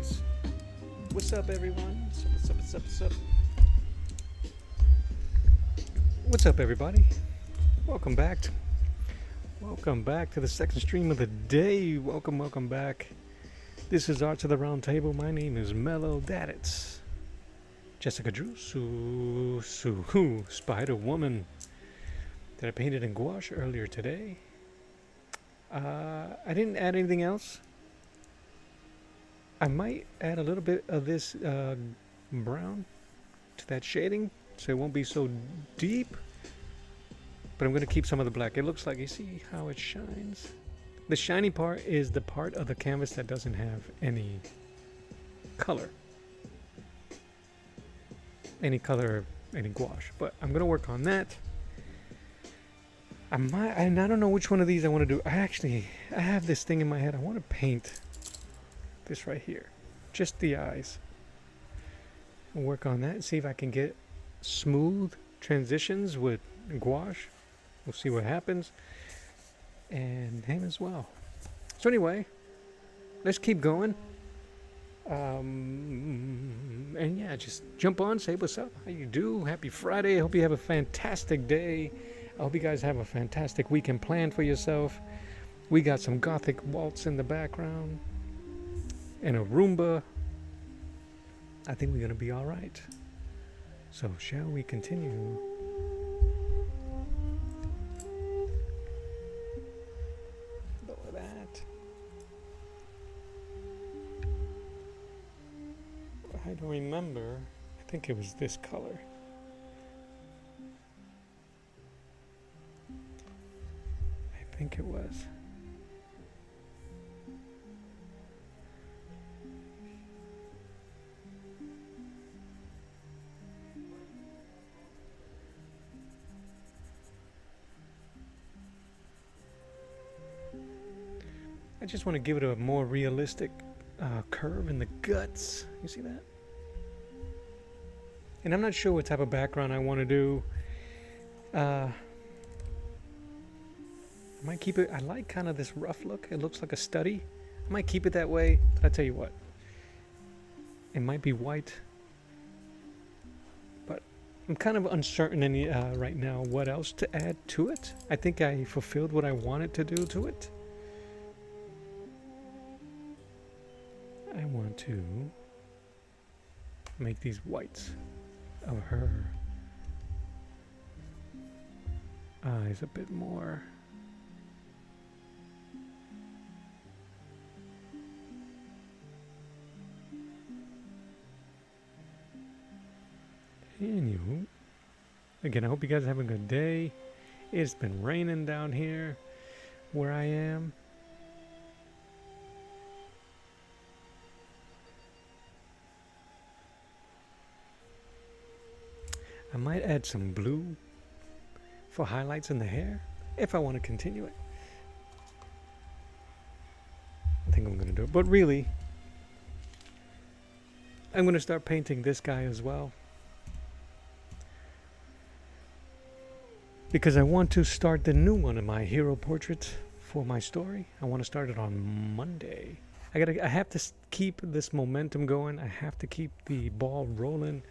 voice. What's up, everyone? What's up? What's up, everybody? Welcome back. Welcome back to the second stream of the day. Welcome back. This is Art to the Round Table. My name is Mellow Daditz. Jessica Drew, Spider Woman, that I painted in gouache earlier today. I didn't add anything else. I might add a little bit of this brown to that shading so it won't be so deep. But I'm going to keep some of the black. It looks like, you see how it shines? The shiny part is the part of the canvas that doesn't have any color. Any gouache. But I'm going to work on that. I don't know which one of these I want to do. I have this thing in my head. I want to paint this right here. Just the eyes. I'll work on that and see if I can get smooth transitions with gouache. We'll see what happens. And him as well. So anyway, let's keep going. And yeah, just jump on, say what's up, how you do. Happy Friday. I hope you have a fantastic day. I hope you guys have a fantastic weekend planned for yourself. We got some gothic waltz in the background and a Roomba. I think we're going to be all right. So shall we continue? Lower that. I don't remember. I think it was this color. I think it was. I just want to give it a more realistic curve in the guts. You see that? And I'm not sure what type of background I want to do. I might keep it. I like kind of this rough look. It looks like a study. I might keep it that way. But I tell you what, it might be white. But I'm kind of uncertain right now what else to add to it. I think I fulfilled what I wanted to do to it. I want to make these whites of her eyes a bit more. Anywho, again, I hope you guys are having a good day. It's been raining down here where I am. I might add some blue for highlights in the hair if I want to continue it. I think I'm going to do it. But really, I'm going to start painting this guy as well. Because I want to start the new one of my hero portraits for my story. I want to start it on Monday. I have to keep this momentum going. I have to keep the ball rolling.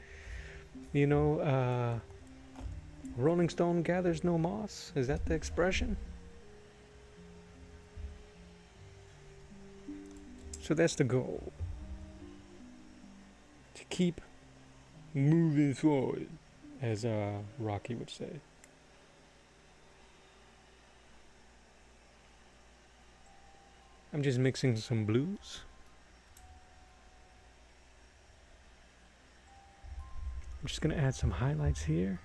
You know, Rolling Stone gathers no moss. Is that the expression? So that's the goal. To keep moving forward, as Rocky would say. I'm just mixing some blues. I'm just going to add some highlights here.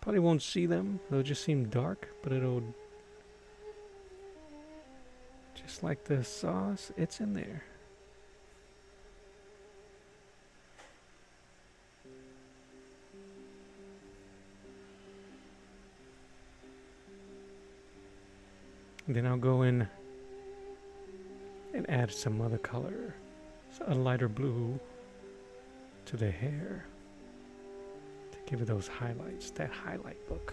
Probably won't see them. They'll just seem dark, but it'll... Just like the sauce, it's in there. And then I'll go in and add some other color. So a lighter blue to the hair to give it those highlights, that highlight look.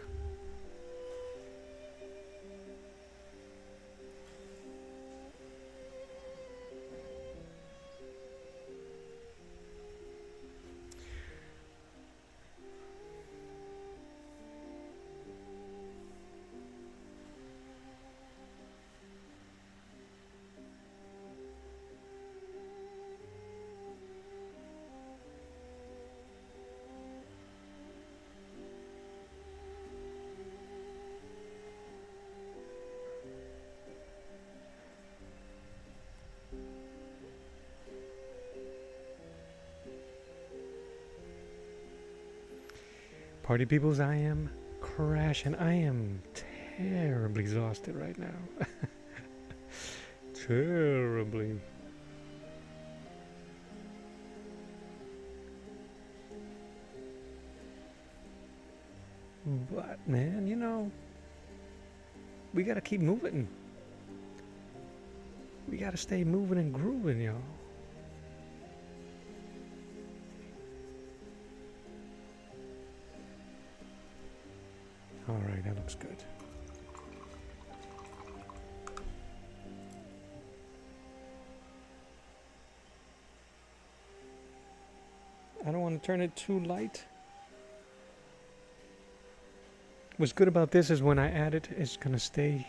Party peoples, I am crashing. I am terribly exhausted right now. Terribly. But man, you know, we gotta keep moving. We gotta stay moving and grooving, y'all. Alright, that looks good. I don't want to turn it too light. What's good about this is when I add it, it's going to stay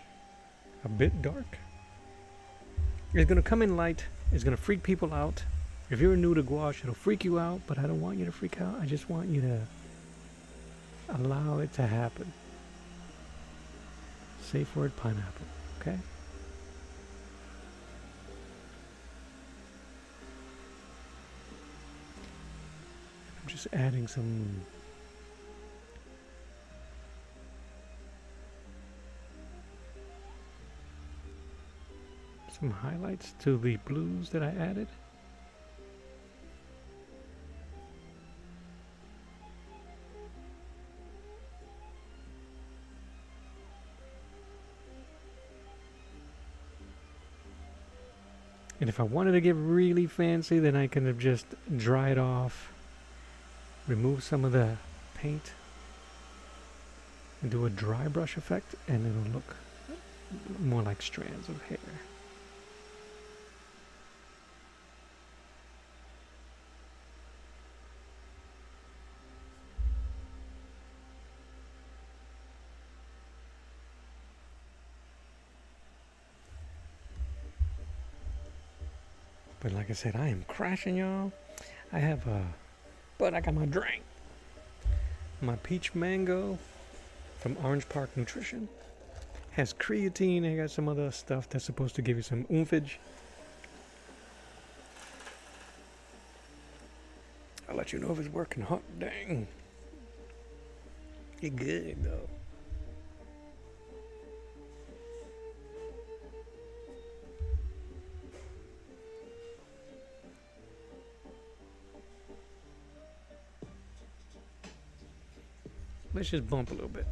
a bit dark. It's going to come in light. It's going to freak people out. If you're new to gouache, it'll freak you out, but I don't want you to freak out. I just want you to allow it to happen. Safe word, pineapple. Okay? I'm just adding some highlights to the blues that I added. And if I wanted to get really fancy, then I could have just dried off, remove some of the paint, and do a dry brush effect, and it'll look more like strands of hair. But like I said, I am crashing, y'all. I have but I got my drink. My peach mango from Orange Park Nutrition. Has creatine. I got some other stuff that's supposed to give you some oompage. I'll let you know if it's working. Hot dang. It's good though. Let's just bump a little bit.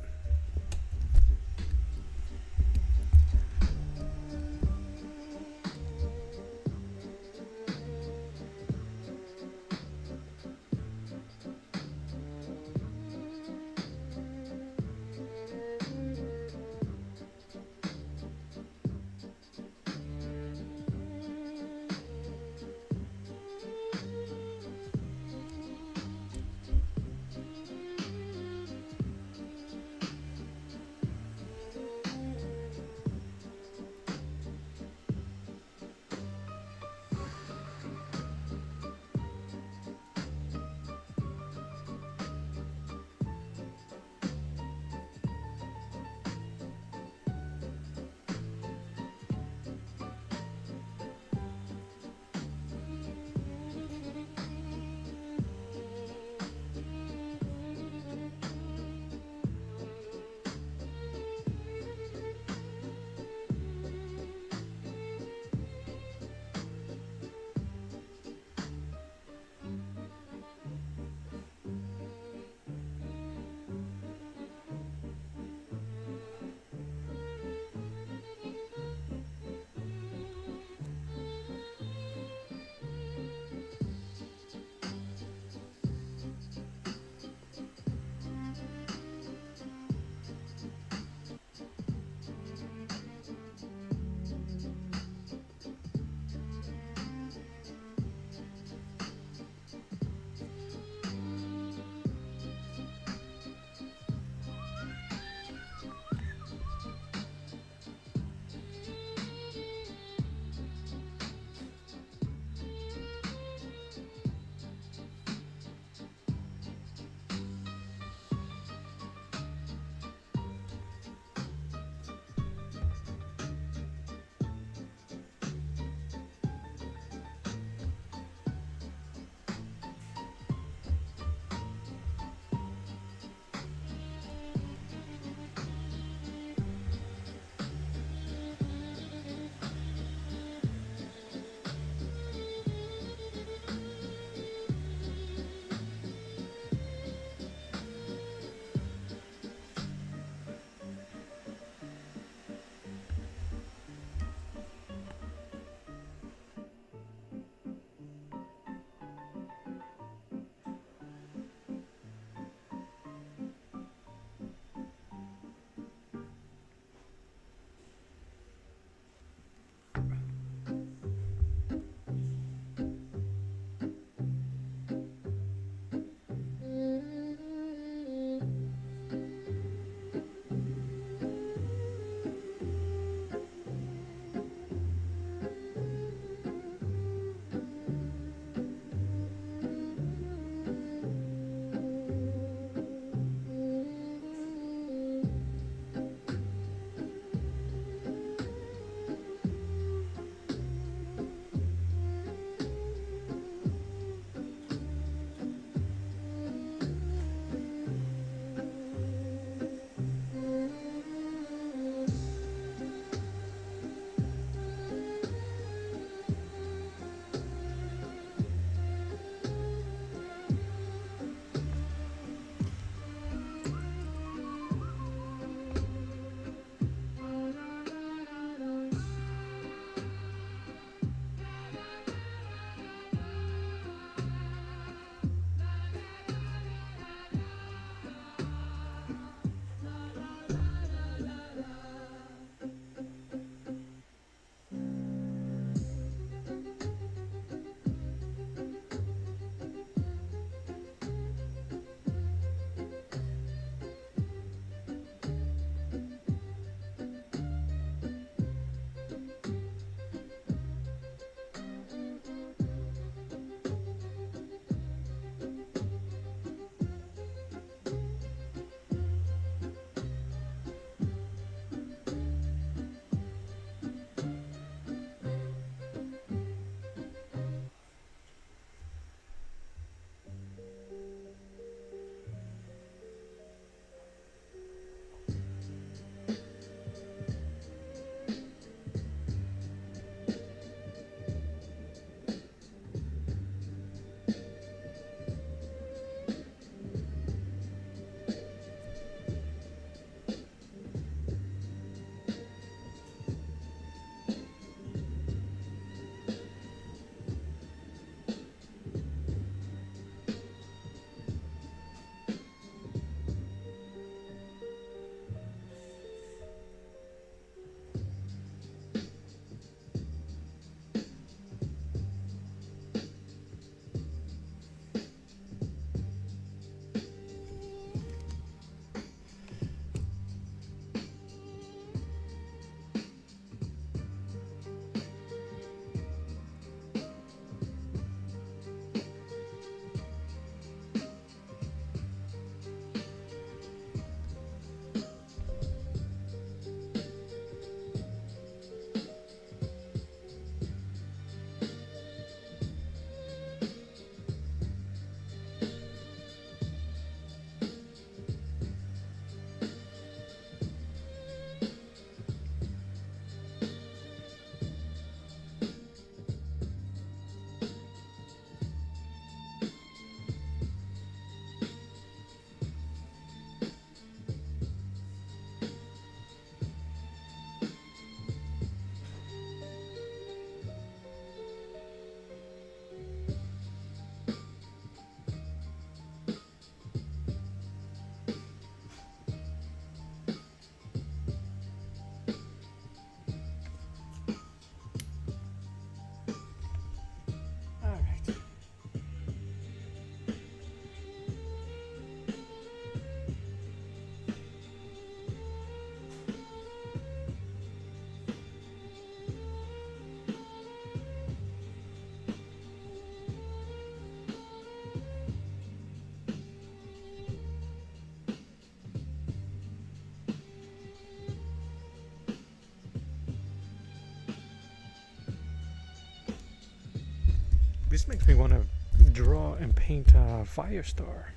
makes me want to draw and paint a fire star.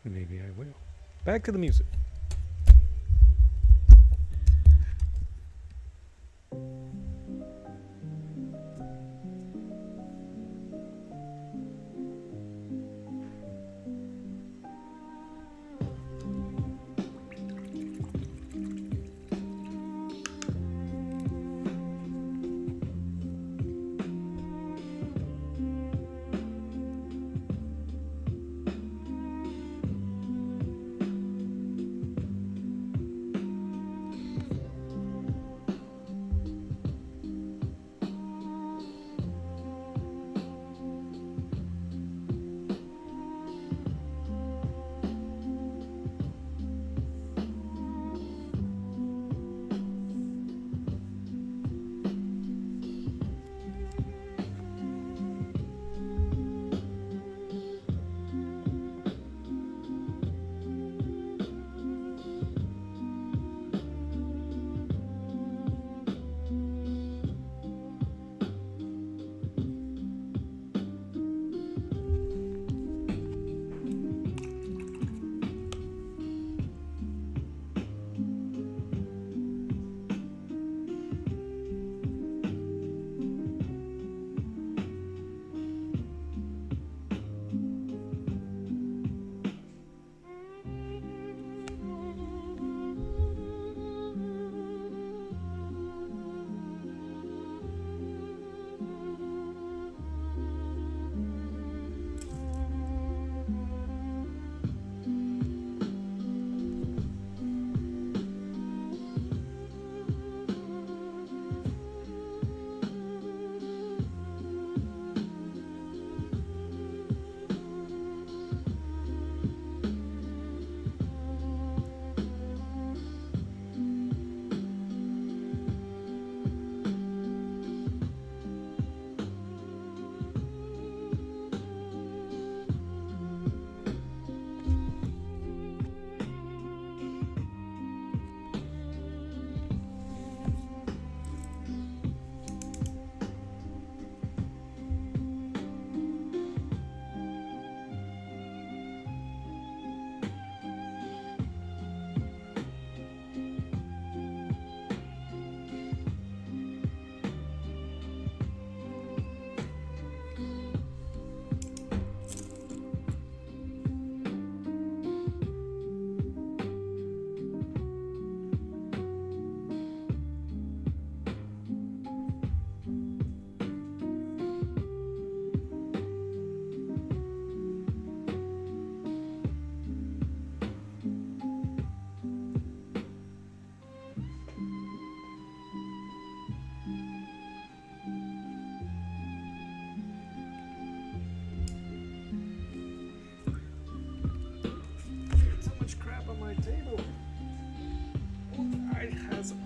Maybe I will. Back to the music.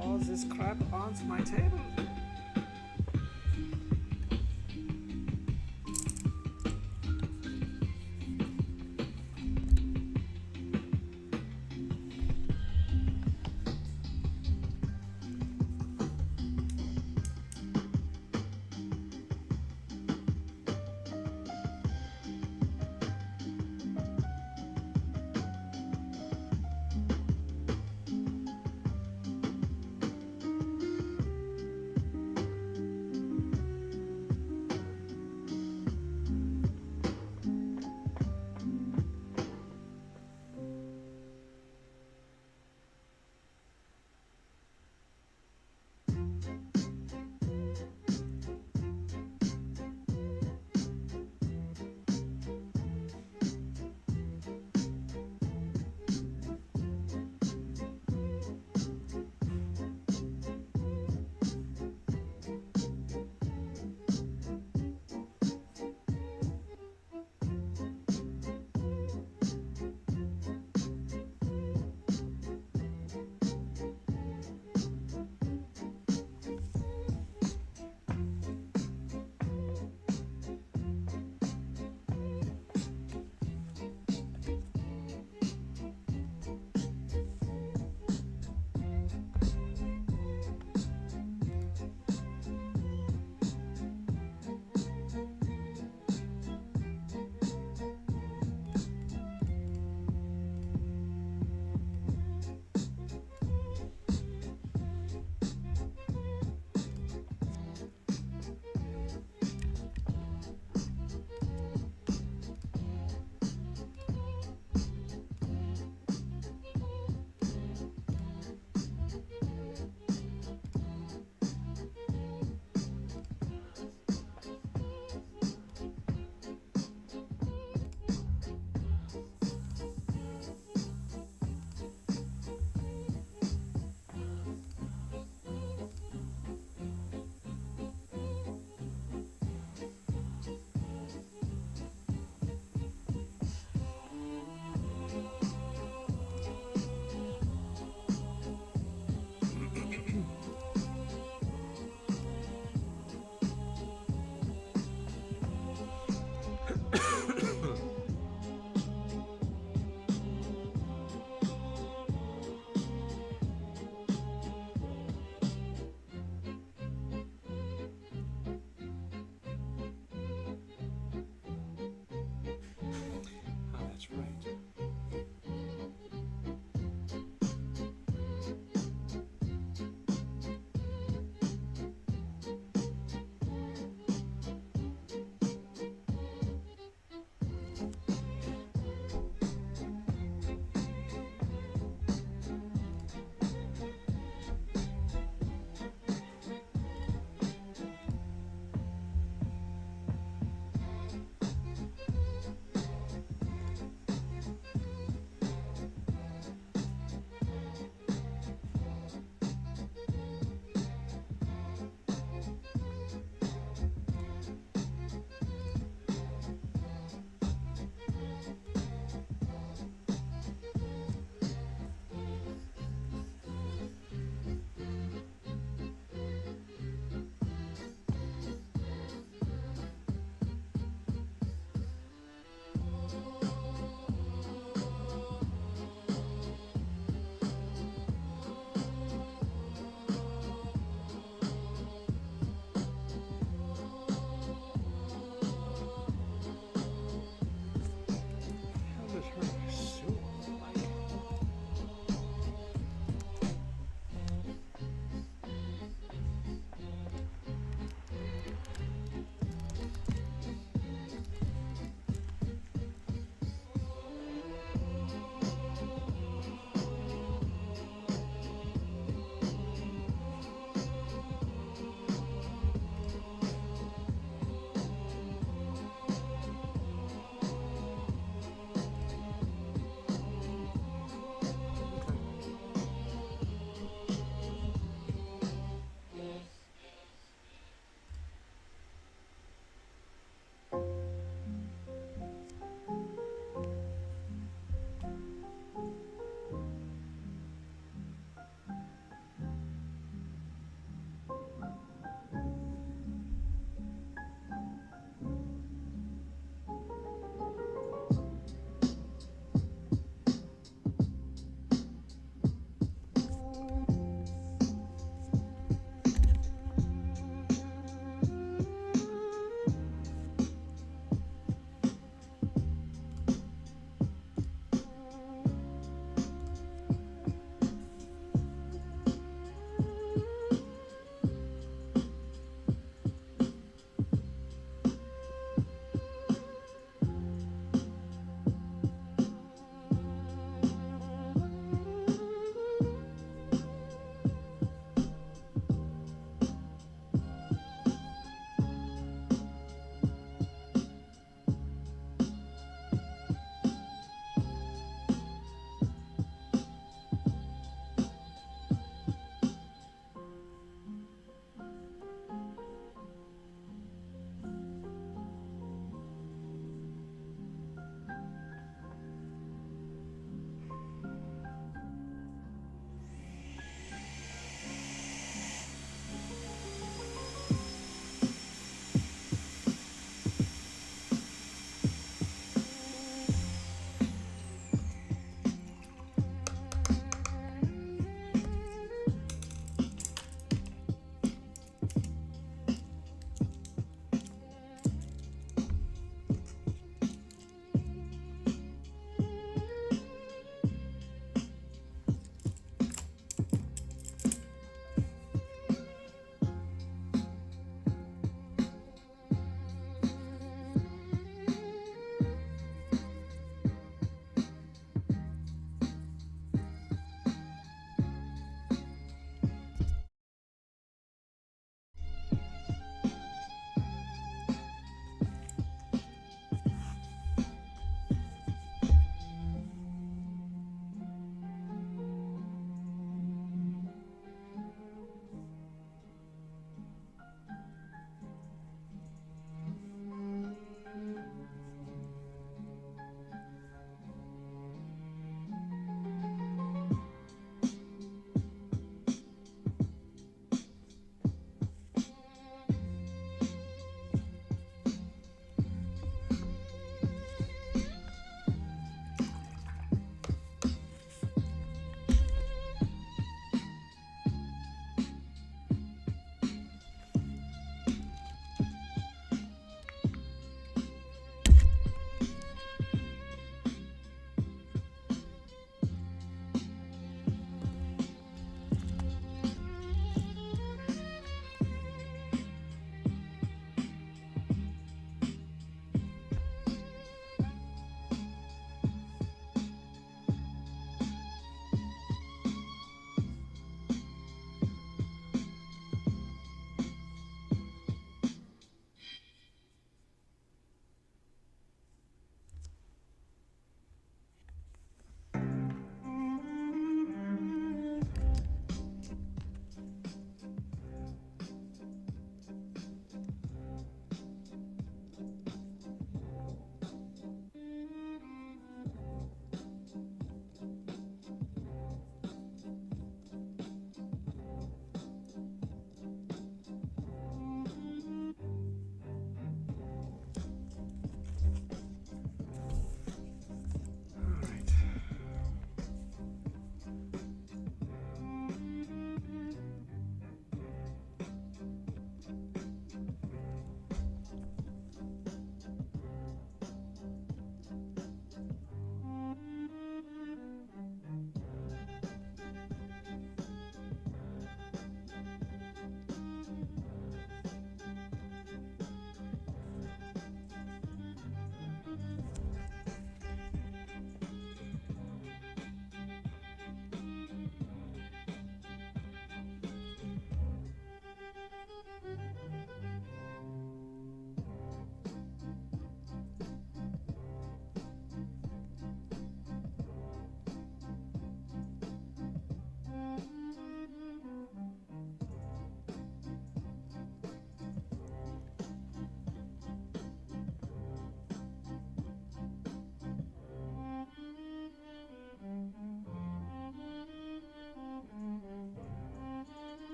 All this crap onto my table.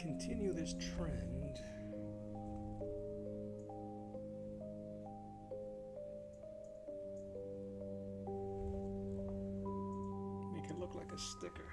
continue this trend, make it look like a sticker.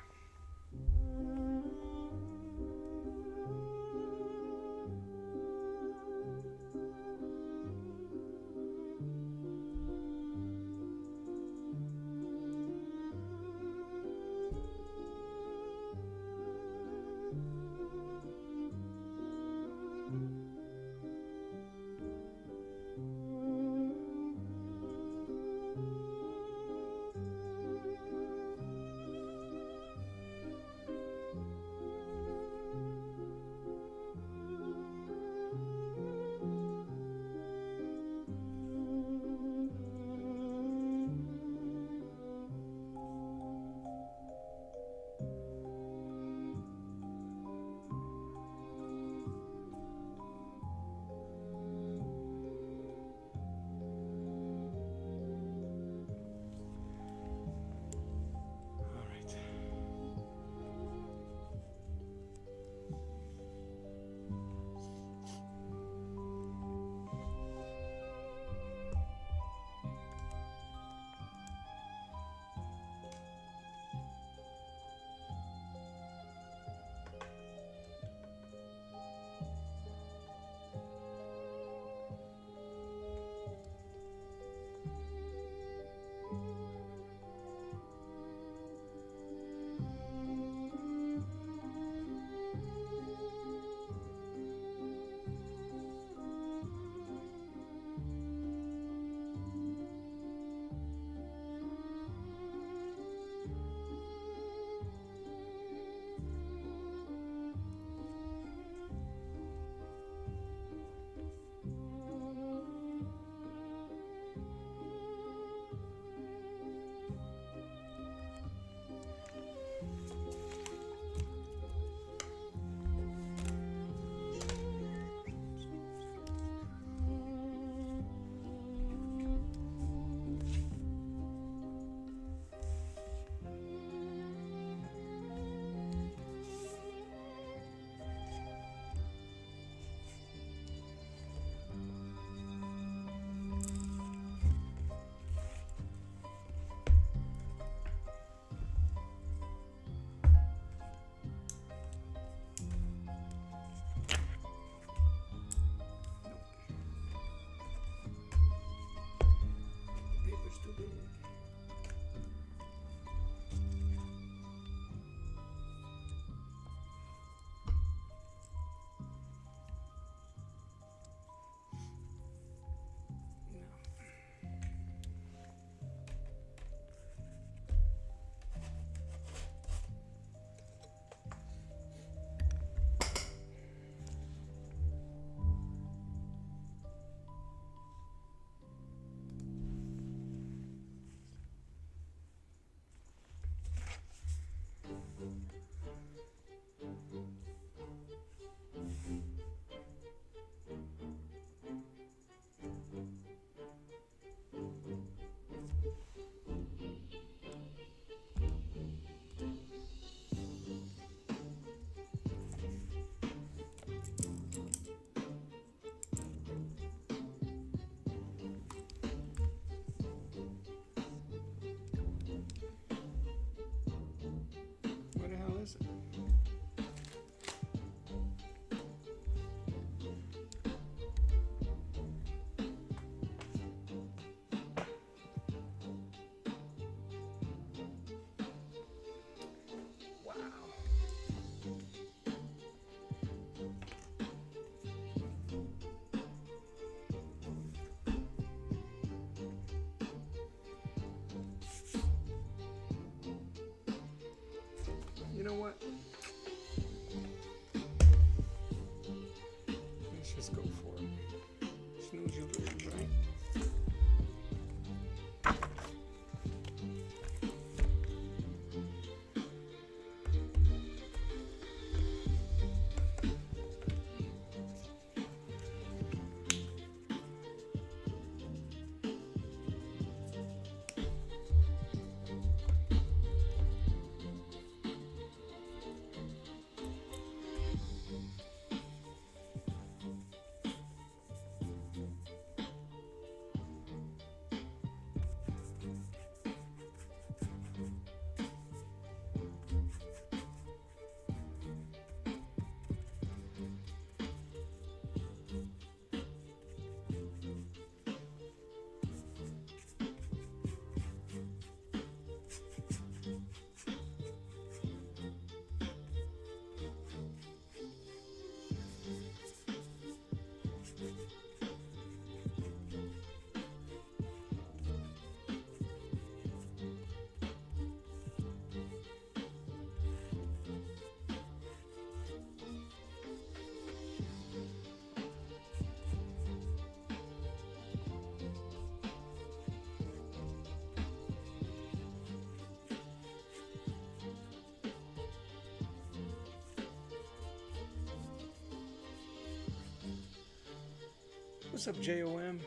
What's up, JOM?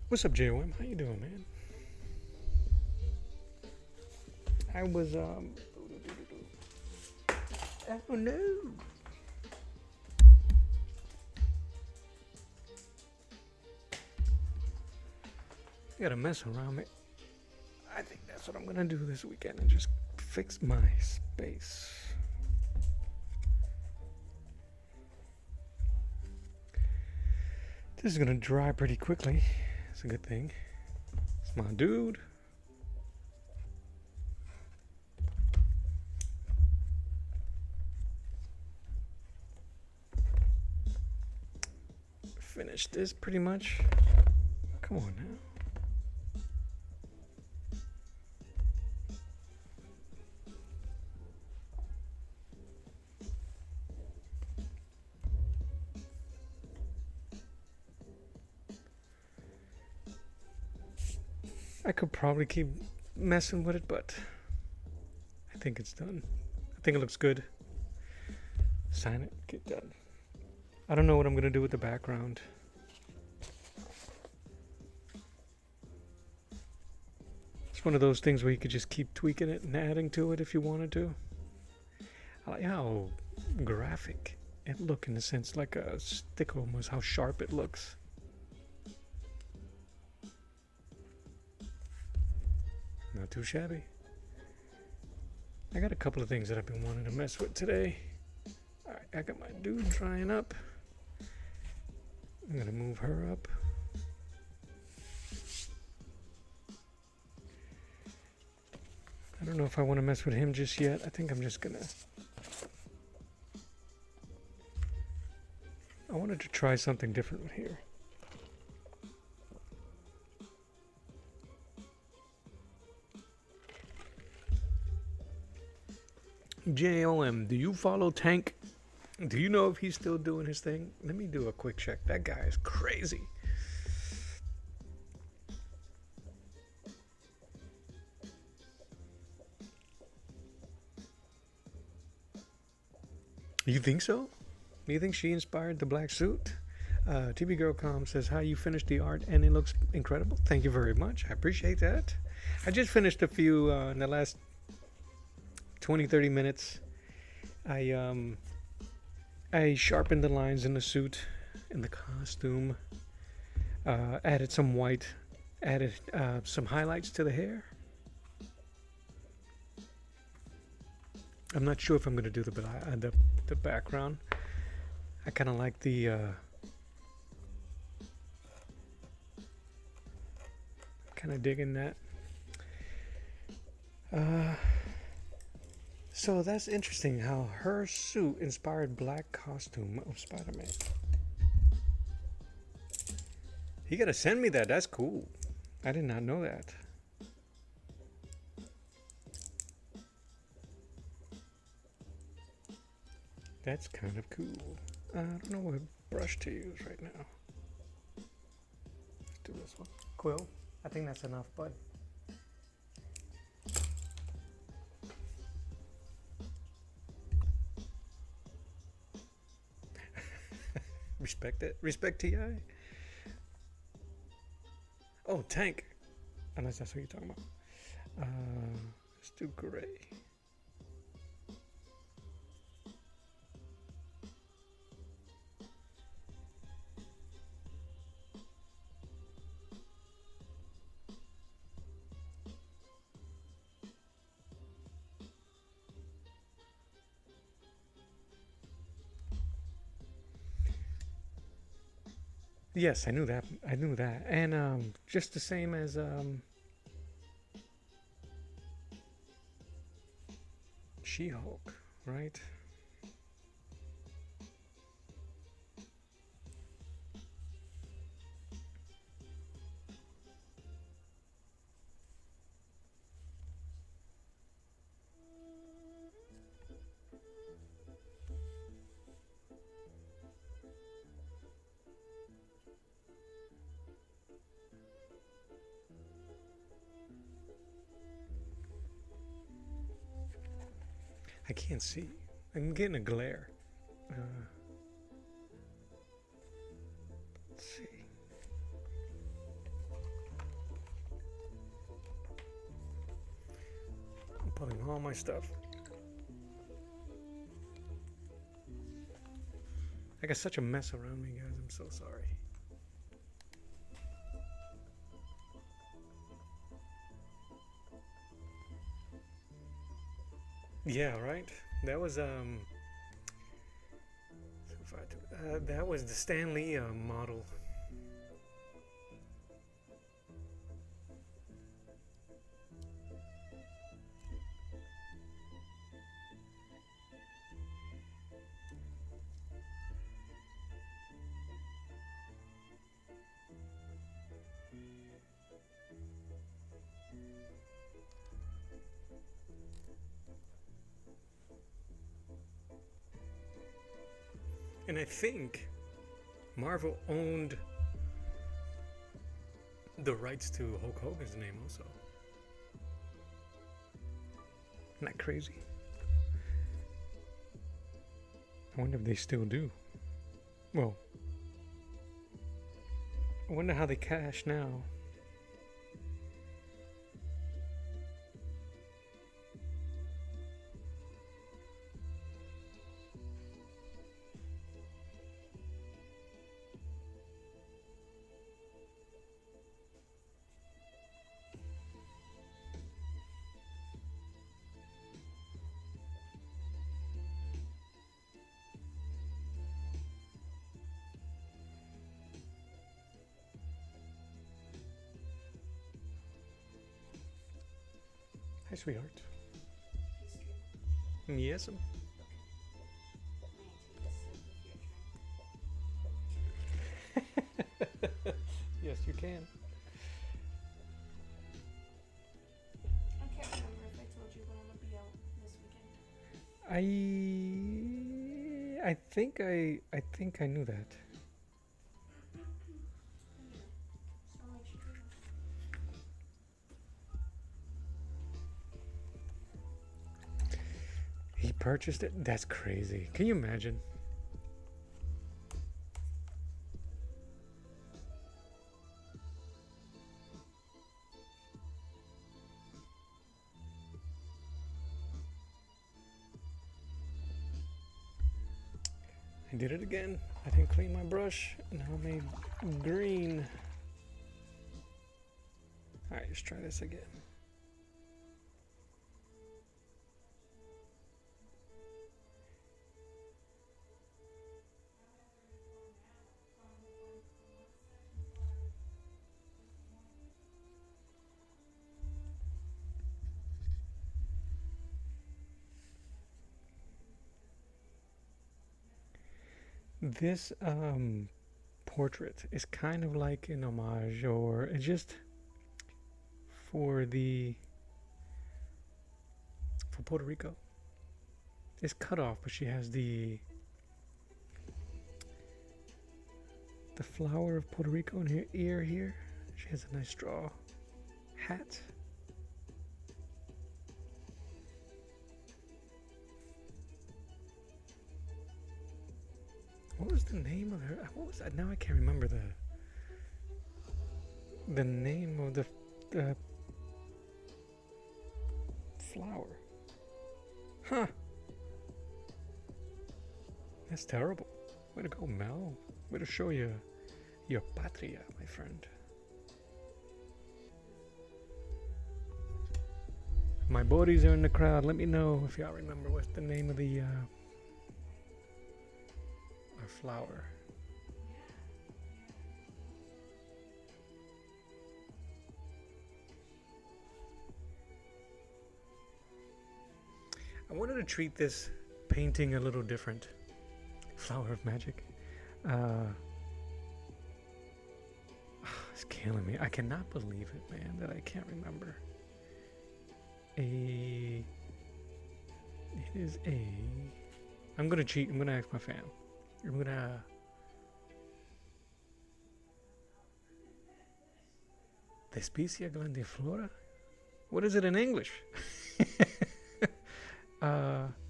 What's up, JOM? How you doing, man? I was oh no. I gotta mess around me. I think that's what I'm gonna do this weekend and just fix my space. This is gonna dry pretty quickly. It's a good thing. It's my dude. Finish this pretty much. Come on now. I could probably keep messing with it, but I think it's done. I think it looks good. Sign it, get done. I don't know what I'm gonna do with the background. It's one of those things where you could just keep tweaking it and adding to it if you wanted to. I like how graphic it look, in a sense, like a stick almost, how sharp it looks. Not too shabby. I got a couple of things that I've been wanting to mess with today. Alright, I got my dude drying up. I'm gonna move her up. I don't know if I want to mess with him just yet. I think I'm just gonna... I wanted to try something different with here. JOM, do you follow Tank? Do you know if he's still doing his thing? Let me do a quick check. That guy is crazy. You think so? You think she inspired the black suit? TB Girl Com says, how you finished the art and it looks incredible. Thank you very much. I appreciate that. I just finished a few in the last 20-30 minutes. I sharpened the lines in the suit, in the costume, added some white, added some highlights to the hair. I'm not sure if I'm going to do the background. I kind of like the kind of digging that. So that's interesting how her suit inspired black costume of Spider-Man. You gotta send me that. That's cool. I did not know that. That's kind of cool. I don't know what brush to use right now. Let's do this one. Quill. I think that's enough, bud. Respect it. Respect TI. Oh, Tank. Unless that's what you're talking about. Let's do gray. Yes, I knew that. I knew that. And just the same as She-Hulk, right? I can't see. I'm getting a glare. Let's see. I'm pulling all my stuff. I got such a mess around me, guys. I'm so sorry. Yeah, right. That was that was the Stan Lee model. And I think Marvel owned the rights to Hulk Hogan's name also. Isn't that crazy? I wonder if they still do. Well, I wonder how they cash now. Hi, sweetheart. Yes. Yes, you can. I can't remember if I told you when I'm gonna be out this weekend. I think I knew that. So make sure you know. He purchased it? That's crazy. Can you imagine? I did it again. I didn't clean my brush. Now I made green. Alright, let's try this again. This portrait is kind of like an homage, or it's just for Puerto Rico. It's cut off, but she has the flower of Puerto Rico in her ear here. She has a nice straw hat. What was the name of her? What was that? Now I can't remember the name of the flower. Huh. That's terrible. Way to go, Mel. Way to show your patria, my friend. My buddies are in the crowd. Let me know if y'all remember what's the name of the our flower. I wanted to treat this painting a little different. Flower of Magic. It's killing me. I cannot believe it, man, that I can't remember. It is a... I'm gonna cheat. I'm gonna ask my fam. I'm gonna... The Specia Glandiflora? What is it in English?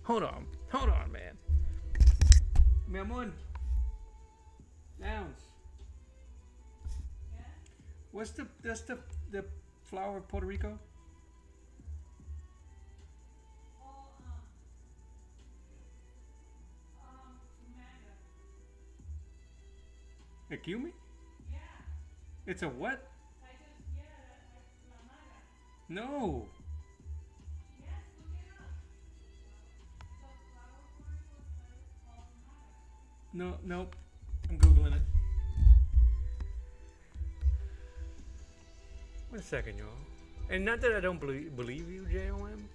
Hold on, man. Mi amor. Downs. What's the flower of Puerto Rico? A cume? Yeah. It's a what? No. No, nope. I'm googling it. One second, y'all. And not that I don't believe you, JOM.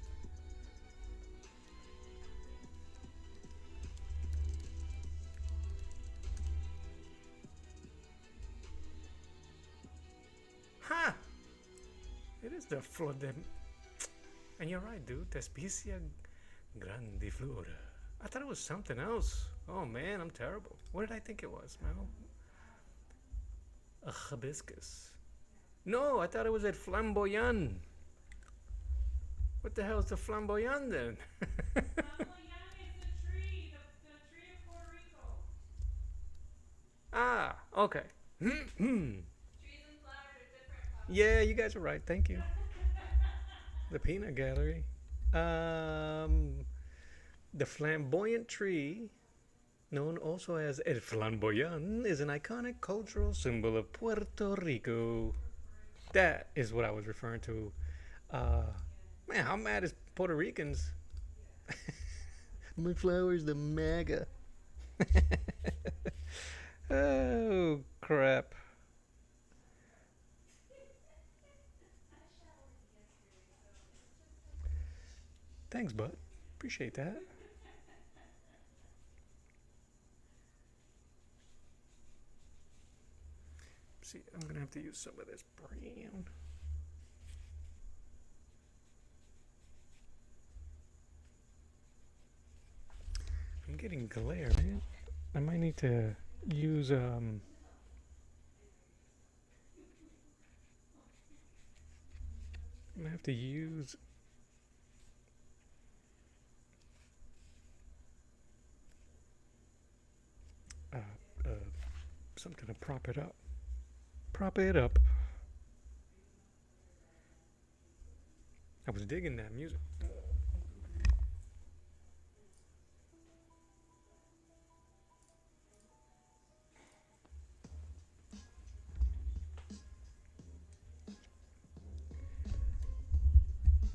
Ha! It is the flor de... And you're right, dude. Tespicia grandiflora. I thought it was something else. Oh, man, I'm terrible. What did I think it was, Mel? A hibiscus. No, I thought it was a flamboyant. What the hell is the flamboyant then? Flamboyant is the tree of Puerto Rico. Ah, okay. Trees and flowers are different flowers. Yeah, you guys are right. Thank you. The peanut gallery. The flamboyant tree, known also as el flamboyant, is an iconic cultural symbol of Puerto Rico. That is what I was referring to. Man, how mad is Puerto Ricans? My flower's the MAGA. Oh, crap. Thanks, bud. Appreciate that. See, I'm gonna have to use some of this brown. I'm getting glare, man. I might need to use I'm gonna have to use something to prop it up. Prop it up. I was digging that music.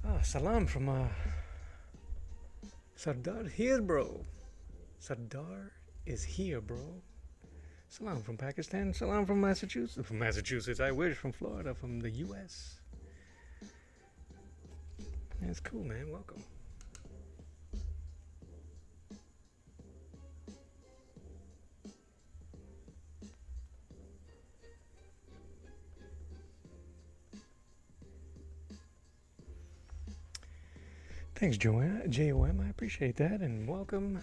Ah, salam from Sardar here, bro. Sardar is here, bro. Salam from Pakistan. Salam from Massachusetts. From Massachusetts, I wish. From Florida, from the U.S. That's cool, man. Welcome. Thanks, JOM. I appreciate that. And welcome,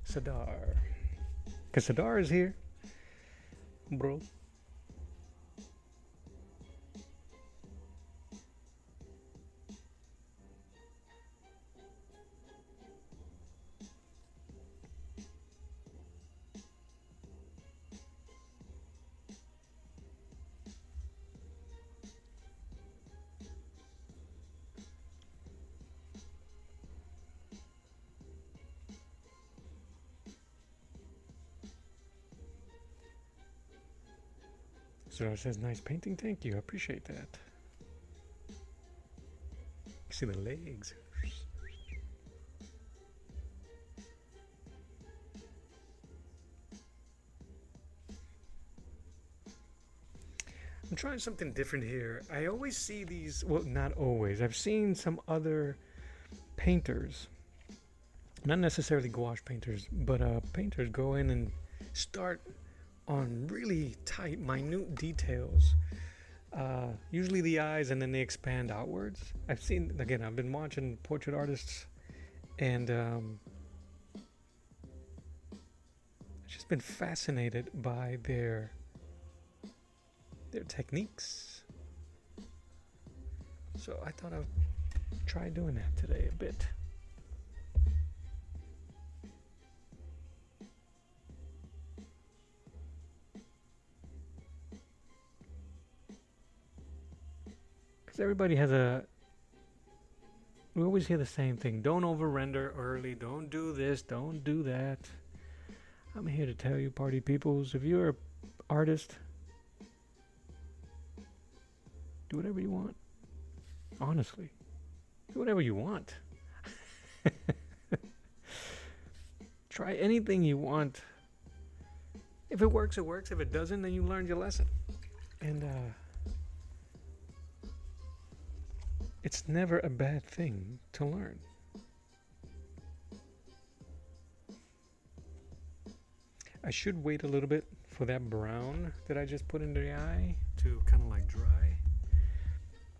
Sadar. Because Sadar is here, bro. Sadar says, nice painting. Thank you. I appreciate that. See the legs. I'm trying something different here. I always see these, well, not always. I've seen some other painters, not necessarily gouache painters, but painters go in and start on really tight, minute details. Usually the eyes, and then they expand outwards. I've been watching portrait artists, and I've just been fascinated by their techniques. So I thought I'd try doing that today a bit. Because everybody has we always hear the same thing. Don't over render early. Don't do this. Don't do that. I'm here to tell you, party peoples, if you're an artist, do whatever you want. Honestly. Do whatever you want. Try anything you want. If it works, it works. If it doesn't, then you learned your lesson. And it's never a bad thing to learn. I should wait a little bit for that brown that I just put into the eye to kind of like dry.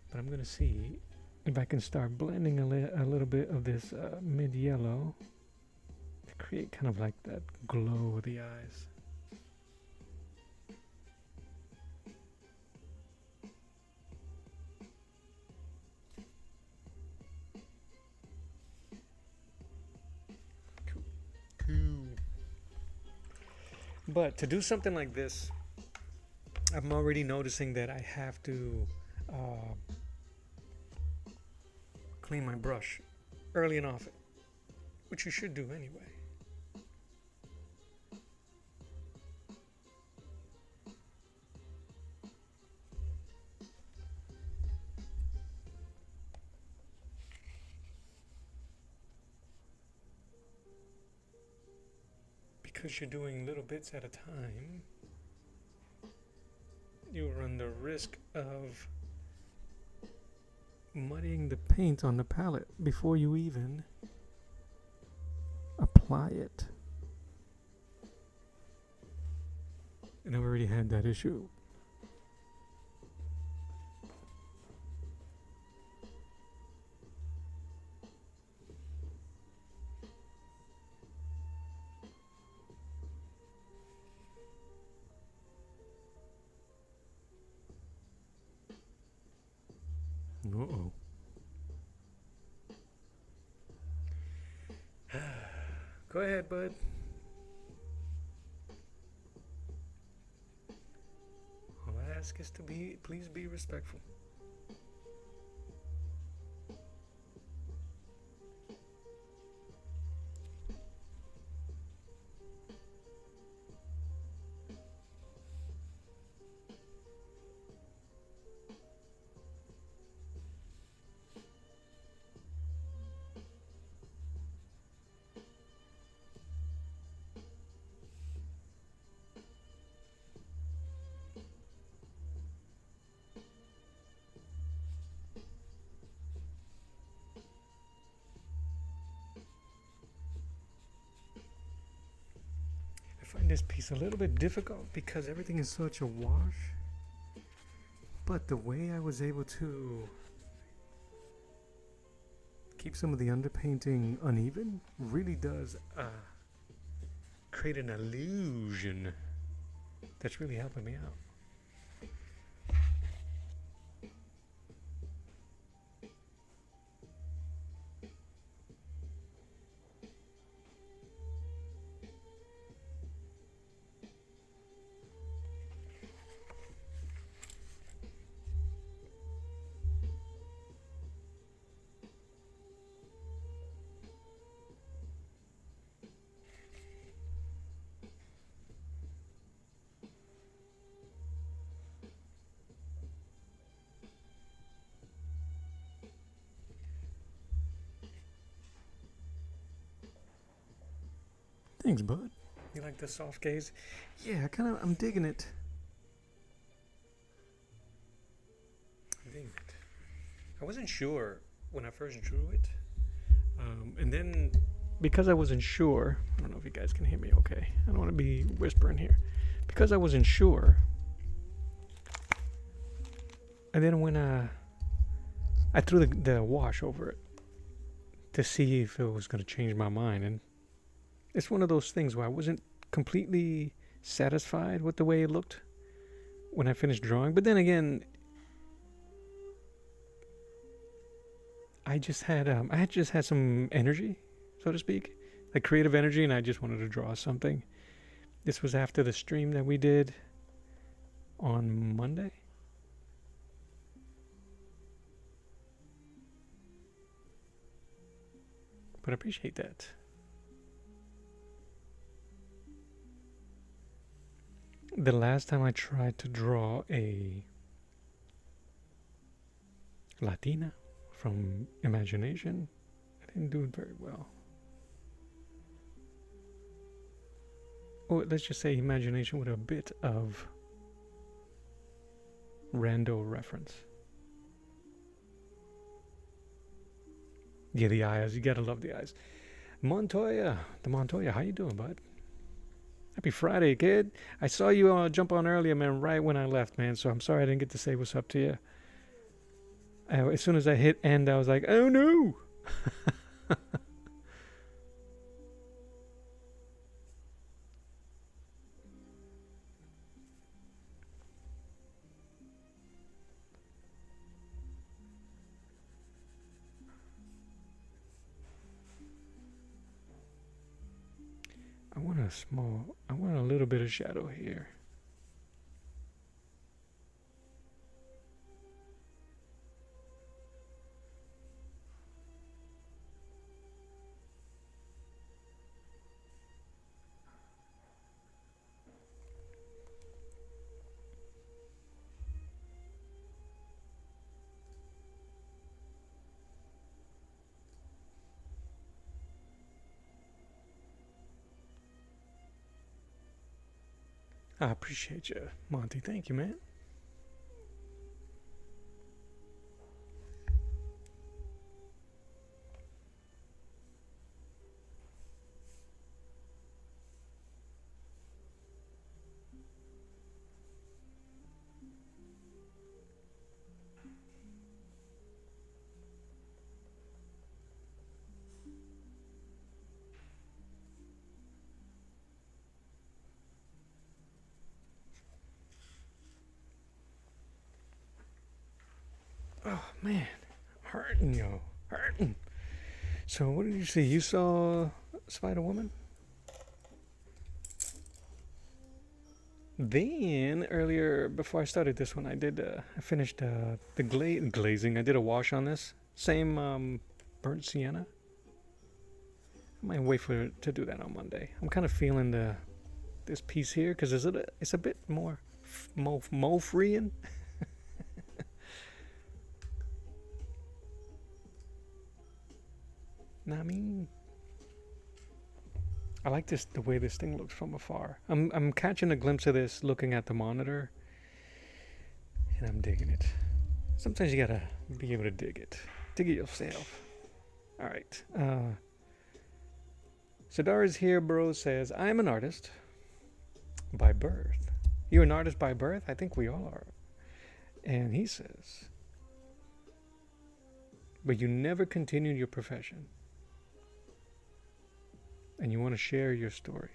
But I'm going to see if I can start blending a little bit of this mid-yellow to create kind of like that glow of the eyes. Cool. But to do something like this, I'm already noticing that I have to clean my brush early and often, which you should do anyway. Because you're doing little bits at a time, you run the risk of muddying the paint on the palette before you even apply it. And I've already had that issue. Uh-oh. Go ahead, bud. All I ask is to please be respectful. I find this piece a little bit difficult because everything is such a wash. But the way I was able to keep some of the underpainting uneven really does create an illusion that's really helping me out. Thanks, bud. You like the soft gaze? Yeah, I'm digging it. I'm digging it. I wasn't sure when I first drew it. And then, because I wasn't sure, I don't know if you guys can hear me okay. I don't want to be whispering here. Because I wasn't sure, and then when I threw the wash over it to see if it was going to change my mind, and it's one of those things where I wasn't completely satisfied with the way it looked when I finished drawing. But then again, I had just had some energy, so to speak, like creative energy, and I just wanted to draw something. This was after the stream that we did on Monday. But I appreciate that. The last time I tried to draw a Latina from imagination, I didn't do it very well. Or let's just say imagination with a bit of rando reference. Yeah, the eyes. You gotta love the eyes. Montoya, the Montoya, how you doing, bud? Happy Friday, kid. I saw you jump on earlier, man, right when I left, man. So I'm sorry I didn't get to say what's up to you. As soon as I hit end, I was like, oh no. I want a little bit of shadow here. I appreciate you, Monty. Thank you, man. Oh man, hurting, yo, hurting. So what did you see? You saw Spider Woman? Then earlier, before I started this one, I finished the glazing. I did a wash on this. Same burnt sienna. I might wait for to do that on Monday. I'm kind of feeling this piece here because it's a bit more mo-freeing. Nah, I mean, I like the way this thing looks from afar. I'm catching a glimpse of this looking at the monitor, and I'm digging it. Sometimes you gotta be able to dig it yourself. All right. Sadara's here, bro. Says I'm an artist by birth. You're an artist by birth? I think we all are. And he says, but you never continued your profession. And you want to share your story.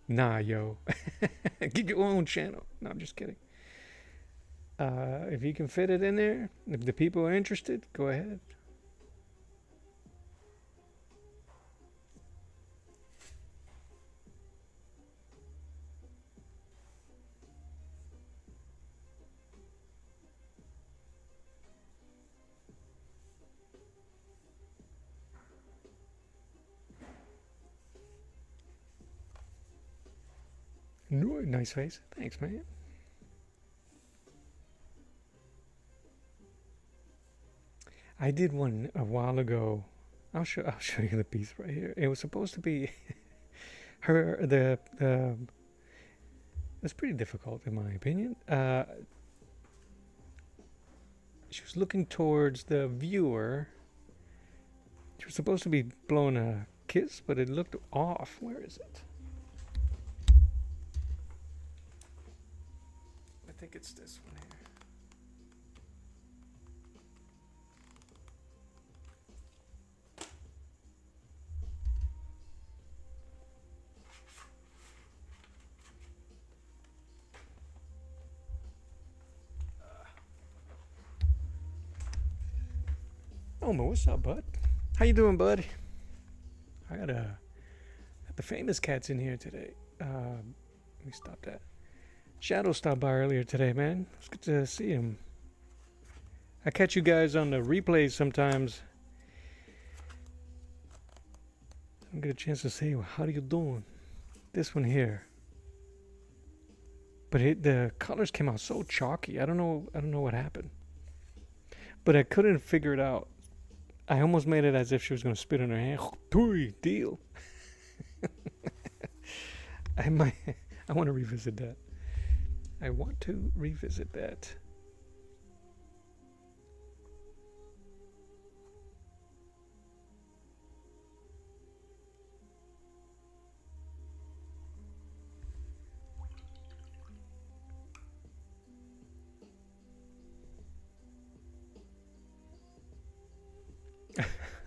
Nah, yo. Get your own channel. No, I'm just kidding. If you can fit it in there, if the people are interested, go ahead. No, nice face. Thanks, man. I did one a while ago. I'll show you the piece right here. It was supposed to be her it's pretty difficult in my opinion. She was looking towards the viewer. She was supposed to be blowing a kiss, but it looked off. Where is it? I think it's this one here. Elmer, what's up, bud? How you doing, bud? I got the famous cats in here today. Let me stop that. Shadow stopped by earlier today, man. It's good to see him. I catch you guys on the replays sometimes. I don't get a chance to say, well, how are you doing? This one here. But the colors came out so chalky. I don't know what happened. But I couldn't figure it out. I almost made it as if she was going to spit in her hand. Deal. I want to revisit that. I want to revisit that.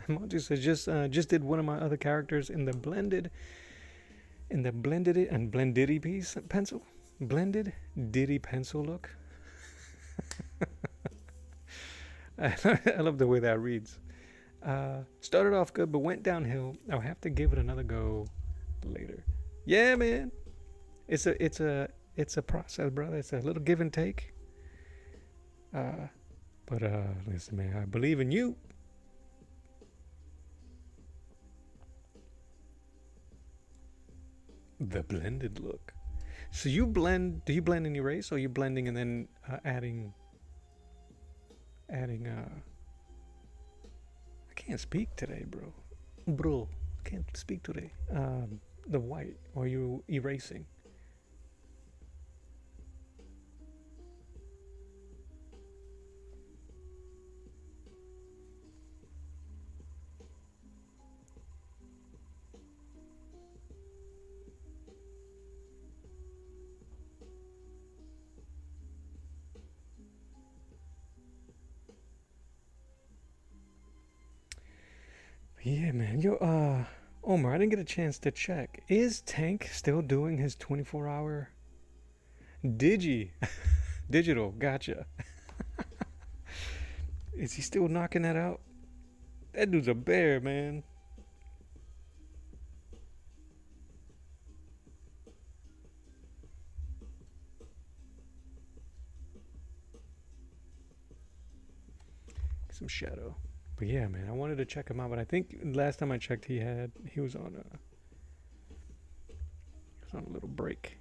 Monty says just did one of my other characters in the blended and blendeddy piece pencil. Blended Diddy pencil look. I love the way that reads. Started off good but went downhill. I'll have to give it another go later. Yeah, man. It's a process, brother. It's a little give and take. But listen, man, I believe in you. The blended look. So you blend? Do you blend and erase, or are you blending and then adding? I can't speak today, bro. I can't speak today. The white, or are you erasing? Yeah, man. Yo, Omar, I didn't get a chance to check. Is Tank still doing his 24-hour digital? Gotcha. Is he still knocking that out? That dude's a bear, man. Some shadow. But yeah, man, I wanted to check him out, but I think last time I checked, he was on a little break.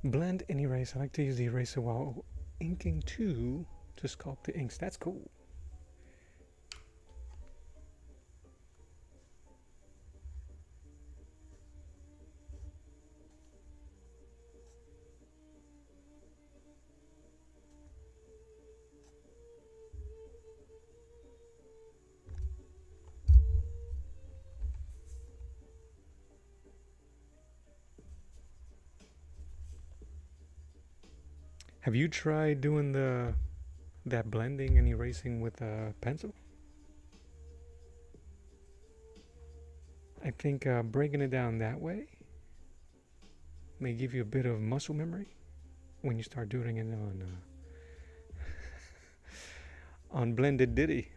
Blend and erase. I like to use the eraser while inking to sculpt the inks. That's cool. Have you tried doing that blending and erasing with a pencil? I think breaking it down that way may give you a bit of muscle memory when you start doing it on blended ditty.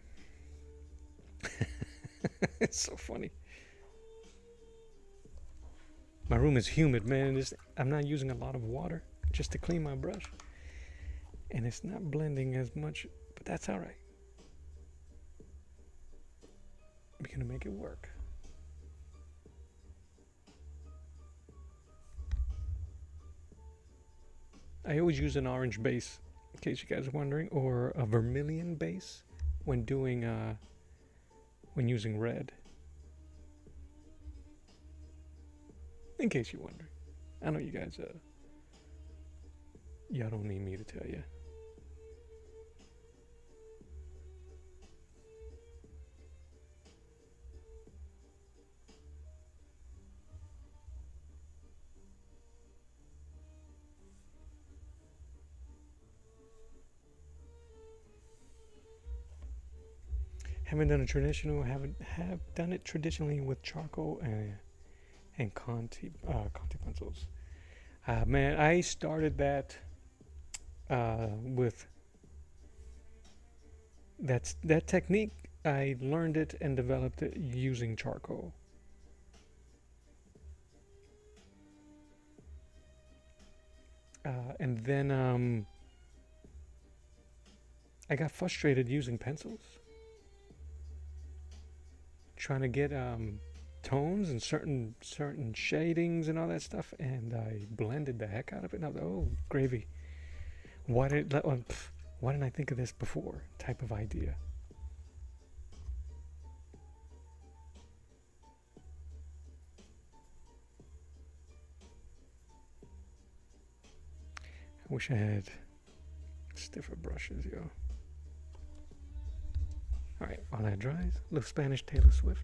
It's so funny. My room is humid, man. I'm not using a lot of water just to clean my brush. And it's not blending as much, but that's all right. We're gonna make it work. I always use an orange base, in case you guys are wondering, or a vermilion base when using red. In case you're wondering. I know you guys, y'all don't need me to tell you. Haven't done a traditional. Haven't have done it traditionally with charcoal and Conti pencils. Man, I started that with that technique. I learned it and developed it using charcoal. And then I got frustrated using pencils, trying to get tones and certain shadings and all that stuff, and I blended the heck out of it. And I was like, oh, gravy! Why didn't I think of this before? Type of idea. I wish I had stiffer brushes, yo. Alright, while that dries, little Spanish Taylor Swift.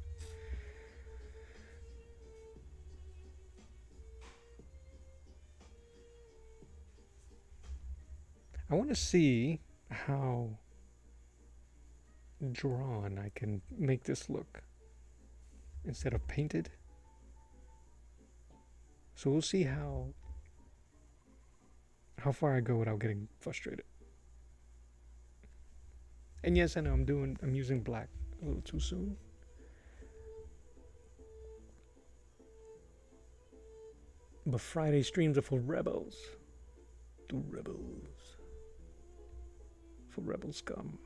I want to see how drawn I can make this look instead of painted. So we'll see how far I go without getting frustrated. And yes, I know I'm using black a little too soon. But Friday streams are for rebels. The rebels. For rebel scum.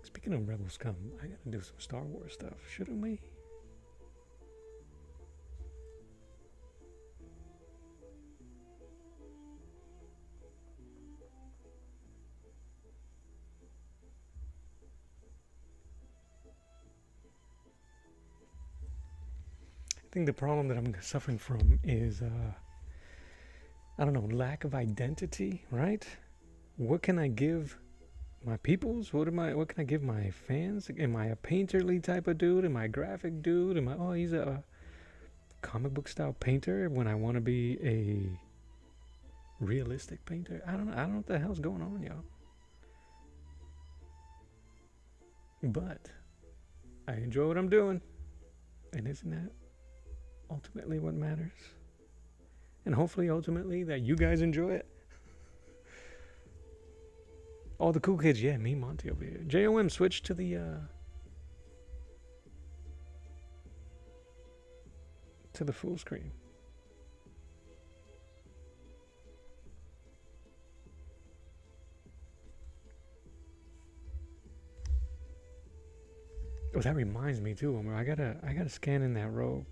Speaking of rebel scum, I gotta do some Star Wars stuff, shouldn't we? I think the problem that I'm suffering from is, I don't know, lack of identity, right? What can I give my peoples? What can I give my fans? Am I a painterly type of dude? Am I a graphic dude? He's a comic book style painter when I want to be a realistic painter? I don't know what the hell's going on, y'all. But I enjoy what I'm doing. And isn't that ultimately what matters? And hopefully ultimately that you guys enjoy it. All the cool kids, yeah, me, Monty over here. JOM switched to the full screen. Oh, that reminds me too, Omar. I gotta scan in that row.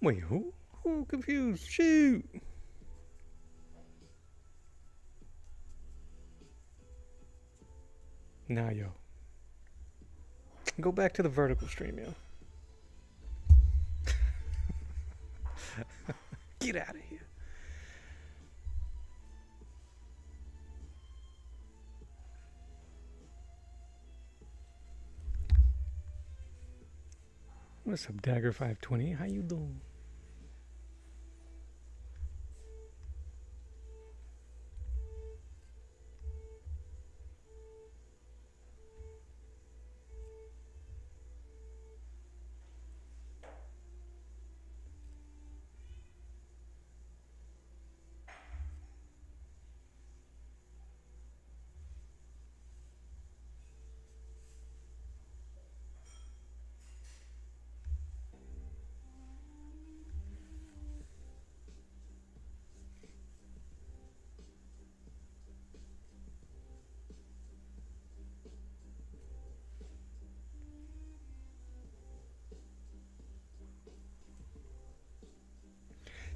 Wait, who? Who? Confused? Shoot! Nah, yo. Go back to the vertical stream, yo. Get out of here. What's up, Dagger 520? How you doing?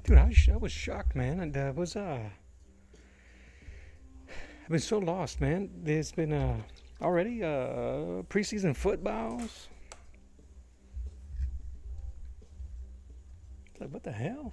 Dude, I was shocked, man. And I've been so lost, man. There's been already preseason footballs. It's like, what the hell?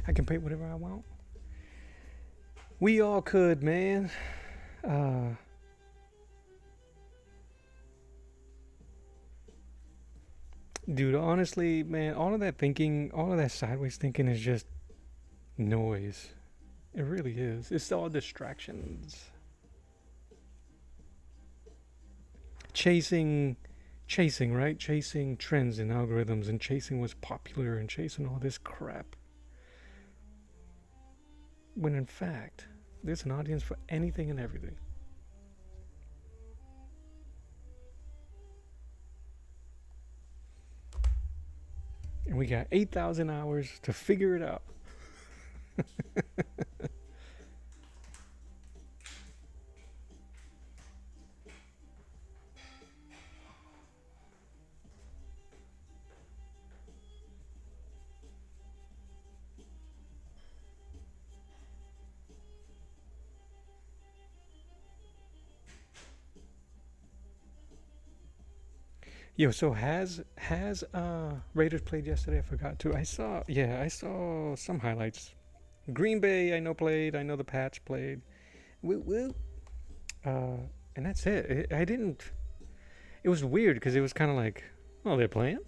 I can paint whatever I want. We all could, man. Dude, honestly, man, all of that thinking, all of that sideways thinking is just noise. It really is. It's all distractions. Chasing, right? Chasing trends and algorithms and chasing what's popular and chasing all this crap. When in fact, there's an audience for anything and everything. And we got 8,000 hours to figure it out. Yo, so has Raiders played yesterday? I forgot to. I saw some highlights. Green Bay, I know played. I know the Pats played. Woo. And that's it. I didn't. It was weird because it was kind of like, oh, they're playing.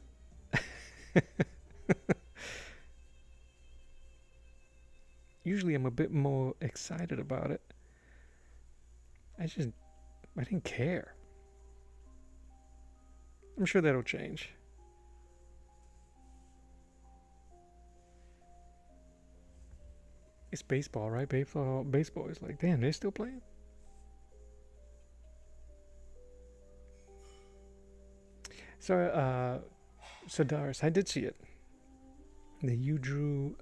Usually, I'm a bit more excited about it. I didn't care. I'm sure that'll change. It's baseball, right? Baseball is like, damn, they're still playing? So, Doris, I did see it. That you drew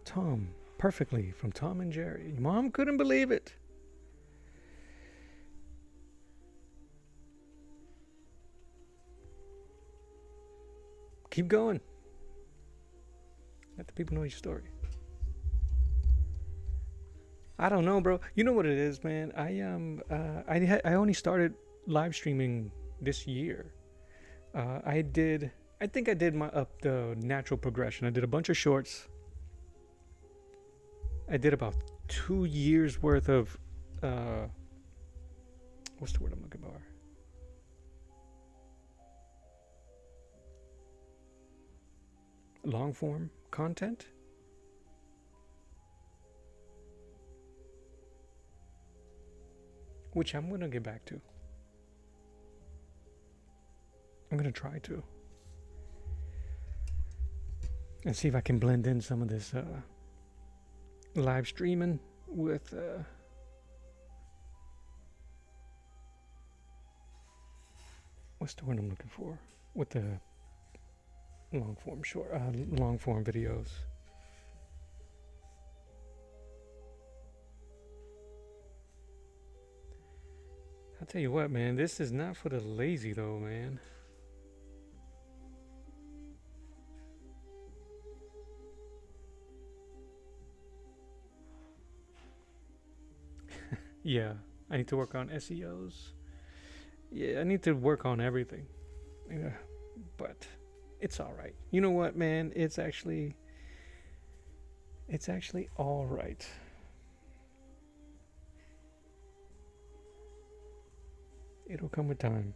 Tom perfectly from Tom and Jerry. Mom couldn't believe it. Keep going. Let the people know your story. I don't know, bro. You know what it is, man. I only started live streaming this year. I think I did the natural progression. I did a bunch of shorts. I did about 2 years worth of what's the word I'm looking for? Long form content. Which I'm going to get back to. I'm going to try to. And see if I can blend in some of this live streaming with what's the word I'm looking for? With the long form videos. I'll tell you what, man, this is not for the lazy though, man. Yeah, I need to work on SEOs. Yeah, I need to work on everything. Yeah, but it's all right. You know what, man? It's actually all right. It'll come with time.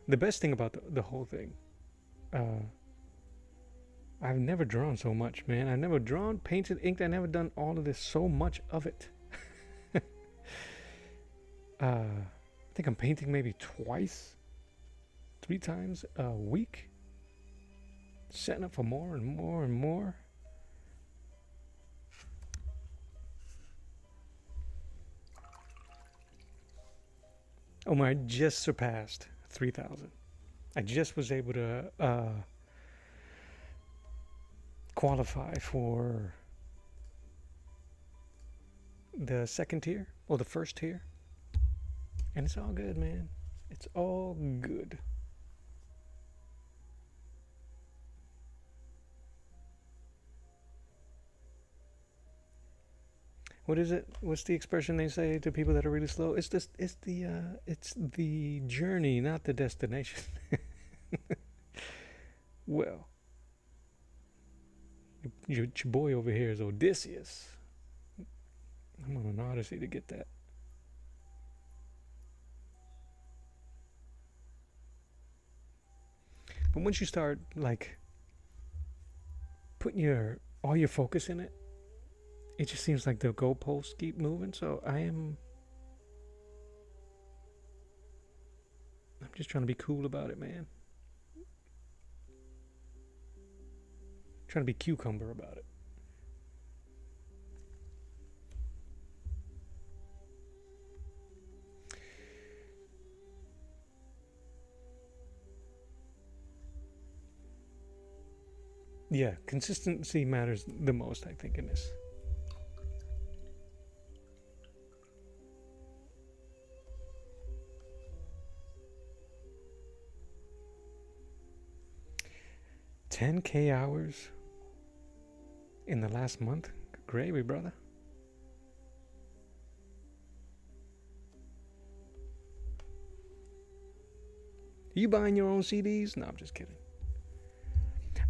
The best thing about the whole thing, I've never drawn so much, man. I've never drawn, painted, inked. I've never done all of this, so much of it. I think I'm painting maybe twice 3 times a week, setting up for more and more and more. Omar, I just surpassed 3,000. I just was able to qualify for the second tier or the first tier, and it's all good, man. It's all good. What is it? What's the expression they say to people that are really slow? It's this. It's the journey, not the destination. Well, your boy over here is Odysseus. I'm on an odyssey to get that. But once you start like putting all your focus in it, it just seems like the goalposts keep moving. So I'm just trying to be cool about it, man. Trying to be cucumber about it. Yeah, consistency matters the most, I think, in this. $10K hours in the last month? Gravy, brother. You buying your own CDs? No, I'm just kidding.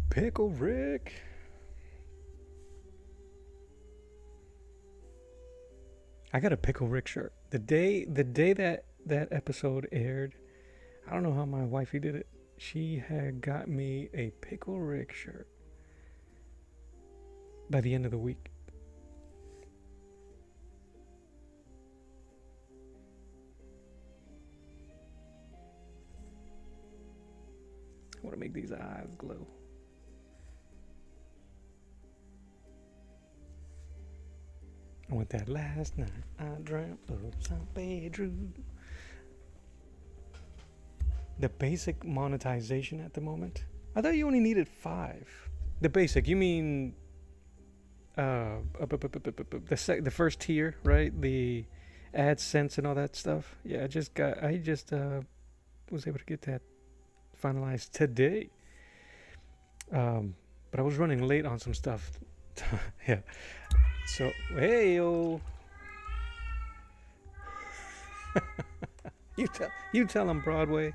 Pickle Rick. I got a Pickle Rick shirt. The day that episode aired, I don't know how my wifey did it. She had got me a Pickle Rick shirt by the end of the week. I want to make these eyes glow. I want that last night I dreamt of some bedroom. The basic monetization at the moment? I thought you only needed 5. The basic, you mean the first tier, right? The AdSense and all that stuff. Yeah, I just was able to get that finalized today. But I was running late on some stuff. Yeah. So, hey yo. you tell them, Broadway.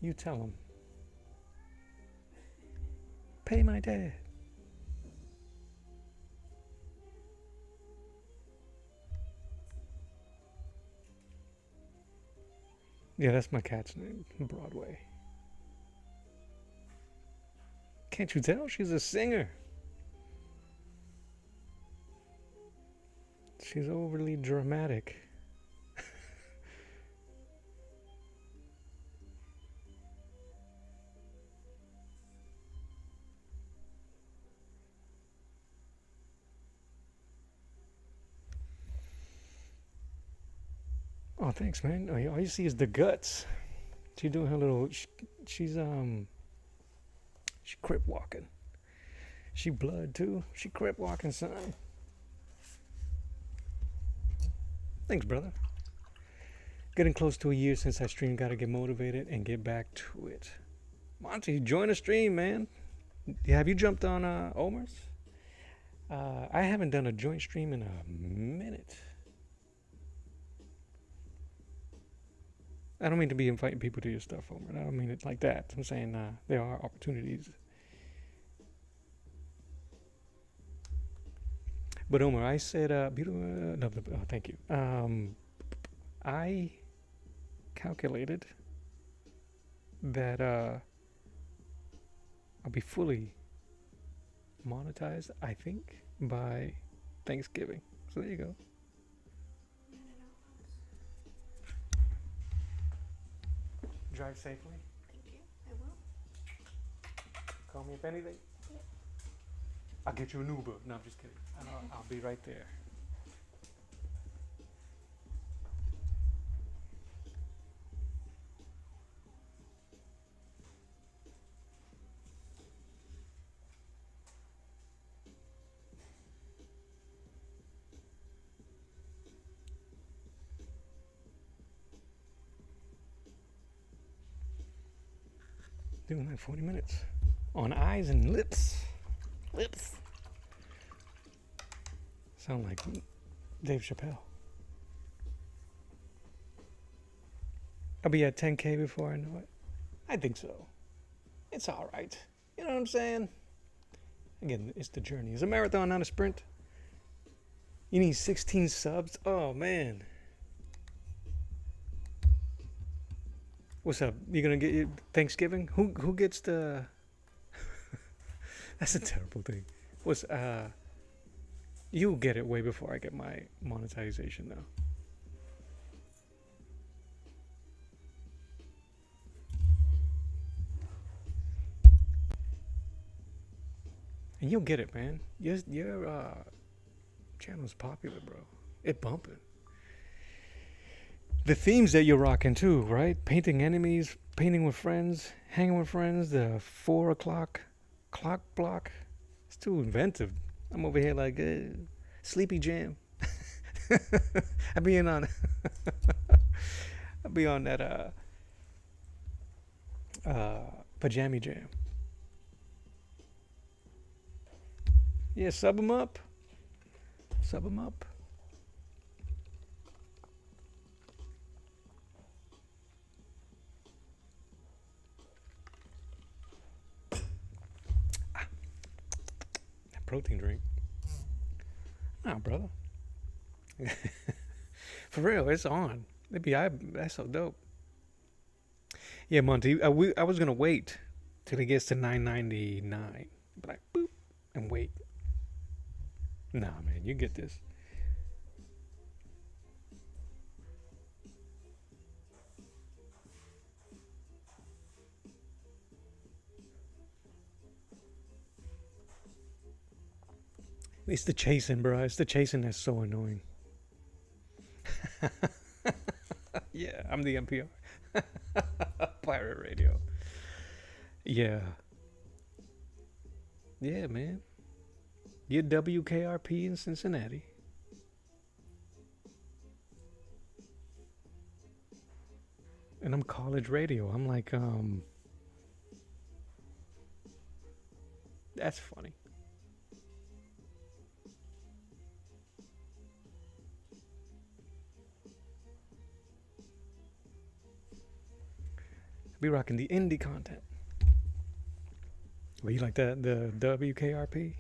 You tell them. Pay my dad. Yeah, that's my cat's name, Broadway. Can't you tell? She's a singer. She's overly dramatic. Oh, thanks, man. All you see is the guts. She's doing her little. She's crip walking. She blood too. She crip walking, son. Thanks, brother. Getting close to a year since I streamed. Gotta get motivated and get back to it. Monty, join a stream, man. Have you jumped on Omer's? I haven't done a joint stream in a minute. I don't mean to be inviting people to your stuff, Omer. I don't mean it like that. I'm saying there are opportunities. But Omer, I said, no, thank you. I calculated that I'll be fully monetized, I think, by Thanksgiving. So there you go. Drive safely. Thank you. I will. Call me if anything. Yeah. I'll get you an Uber. No, I'm just kidding. I'll be right there. Doing like 40 minutes. On eyes and lips. Lips. Sound like Dave Chappelle. I'll be at 10K before I know it. I think so. It's all right. You know what I'm saying? Again, it's the journey. It's a marathon, not a sprint. You need 16 subs. Oh, man. What's up? You gonna get Thanksgiving? Who gets the... That's a terrible thing. You'll get it way before I get my monetization, though. And you'll get it, man. Your channel's popular, bro. It bumping. The themes that you're rocking too, right? Painting enemies, painting with friends, hanging with friends, the 4 o'clock clock block. It's too inventive. I'm over here like Sleepy Jam. I be on that Pajami Jam. Yeah, sub them up. Sub them up. Protein drink. Nah, brother. For real, it's on. That's so dope. Yeah, Monty. I was gonna wait till it gets to 9.99, but like boop and wait. Nah, man, you get this. It's the chasing, bro. It's the chasing that's so annoying. Yeah, I'm the NPR. Pirate radio. Yeah. Yeah, man. You're WKRP in Cincinnati. And I'm college radio. I'm like, that's funny. Be rocking the indie content. Well, you like that, the WKRP?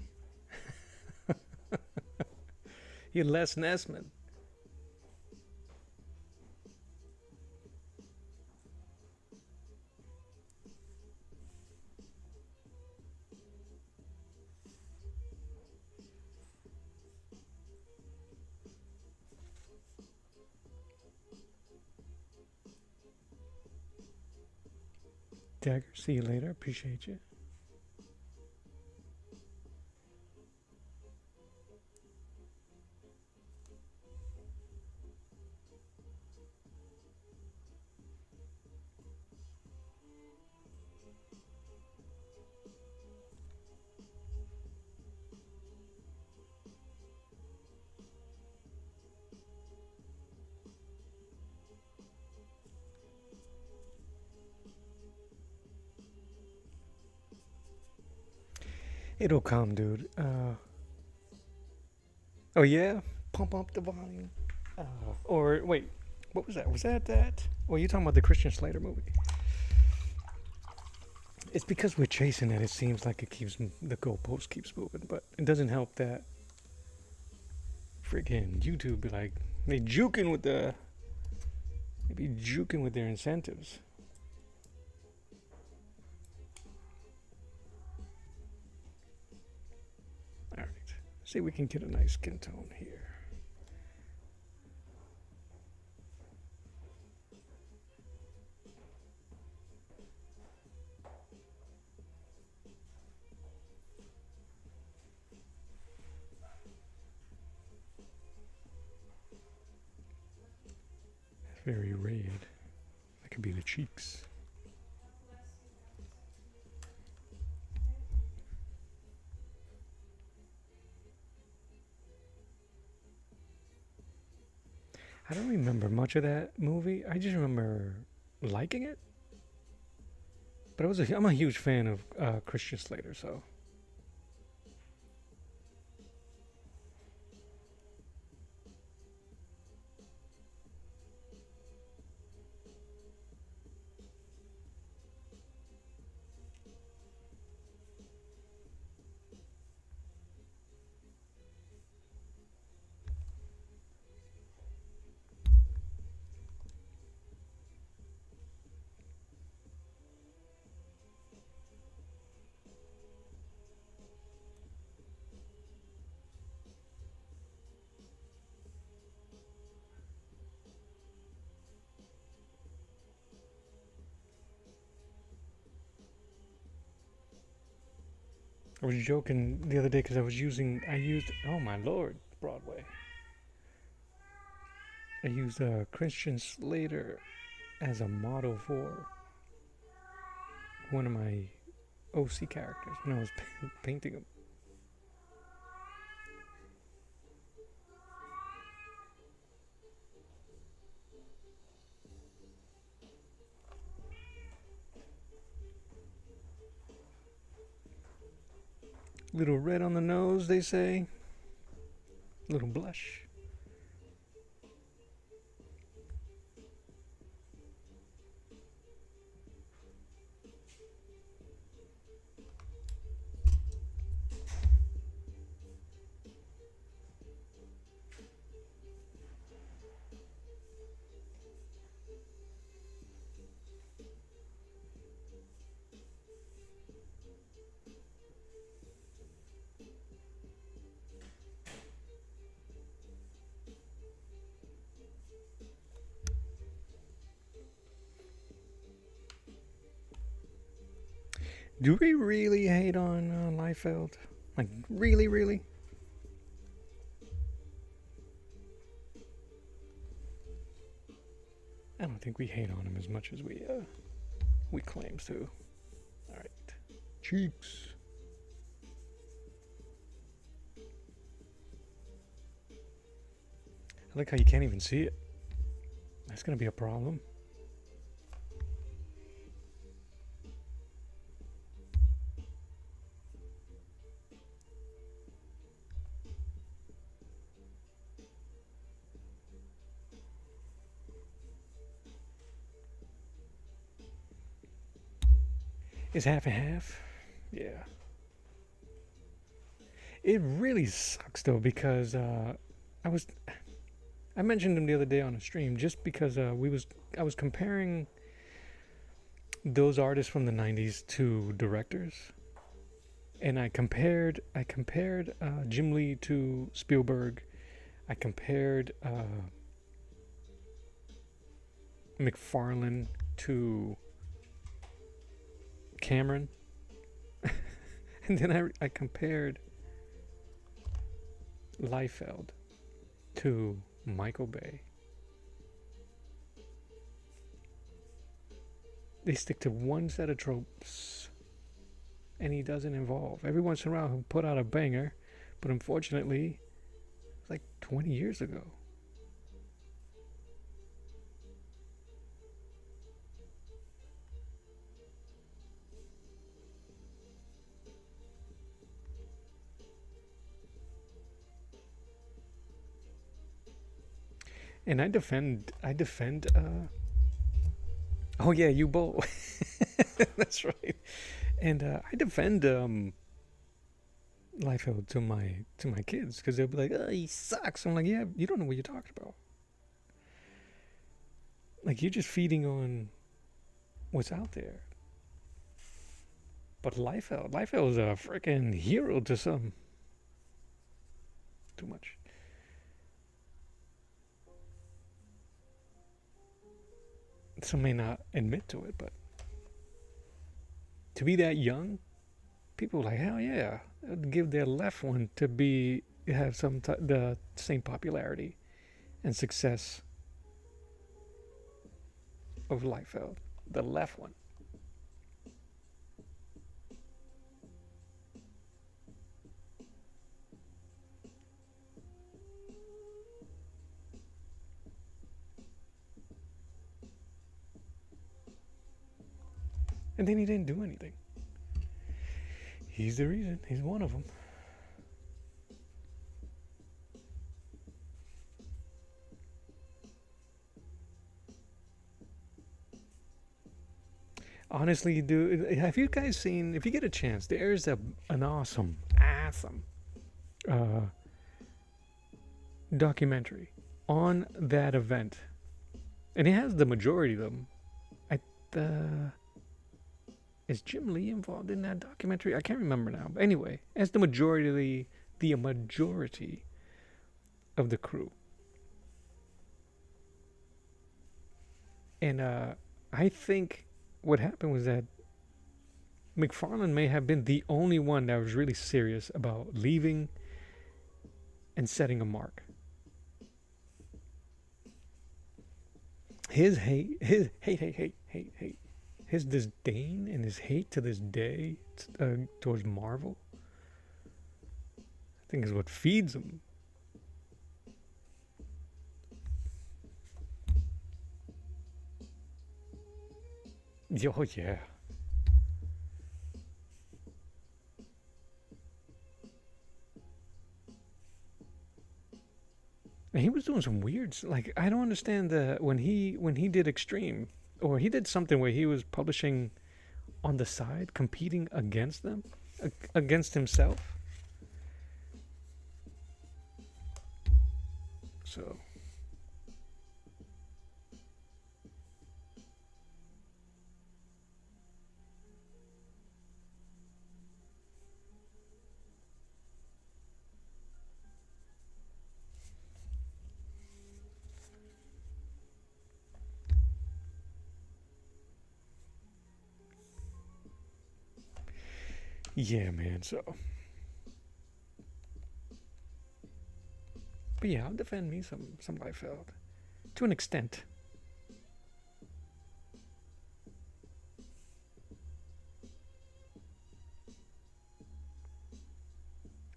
You're Les Nessman. Dagger, see you later. Appreciate you. It'll come, dude. Oh yeah, pump up the volume. Or wait, what was that? Was that? Well, you're talking about the Christian Slater movie. It's because we're chasing it. It seems like the goalpost keeps moving, but it doesn't help that freaking YouTube be like they be juking with their incentives. See if we can get a nice skin tone here. Very red. That could be the cheeks. I don't remember much of that movie. I just remember liking it. But I'm a huge fan of Christian Slater, so. I was joking the other day because oh my lord, Broadway. I used Christian Slater as a model for one of my OC characters when I was painting him. Little red on the nose, they say. Little blush. Do we really hate on Liefeld? Like, really, really? I don't think we hate on him as much as we claim to. All right, cheeks. I like how you can't even see it. That's gonna be a problem. Is half and half? Yeah. It really sucks though because I mentioned him the other day on a stream just because I was comparing those artists from the '90s to directors, and I compared Jim Lee to Spielberg. I compared McFarlane to Cameron, and then I compared Liefeld to Michael Bay. They stick to one set of tropes, and he doesn't evolve. Every once in a while, he'll put out a banger, but unfortunately, it's like 20 years ago. And I defend oh yeah, you both. That's right. And I defend Liefeld to my kids because they'll be like, "Oh, he sucks." I'm like, "Yeah, you don't know what you're talking about. Like, you're just feeding on what's out there." But Liefeld is a freaking hero to some. too much. Some may not admit to it, but to be that young, people are like, hell yeah, I'd give their left one to be have the same popularity and success of Liefeld, the left one. And then he didn't do anything. He's the reason. He's one of them. Honestly, dude, have you guys seen, if you get a chance, there's an awesome uh, documentary on that event. And it has the majority of them. Is Jim Lee involved in that documentary? I can't remember now. But anyway, as the majority of the crew. And I think what happened was that McFarlane may have been the only one that was really serious about leaving and setting a mark. His hate, his disdain and his hate to this day towards Marvel, I think is what feeds him. Oh yeah. And he was doing some weird, like I don't understand when he did Extreme, or he did something where he was publishing on the side, competing against them, against himself. So. Yeah, man, so. But yeah, I'll defend me some Liefeld. To an extent.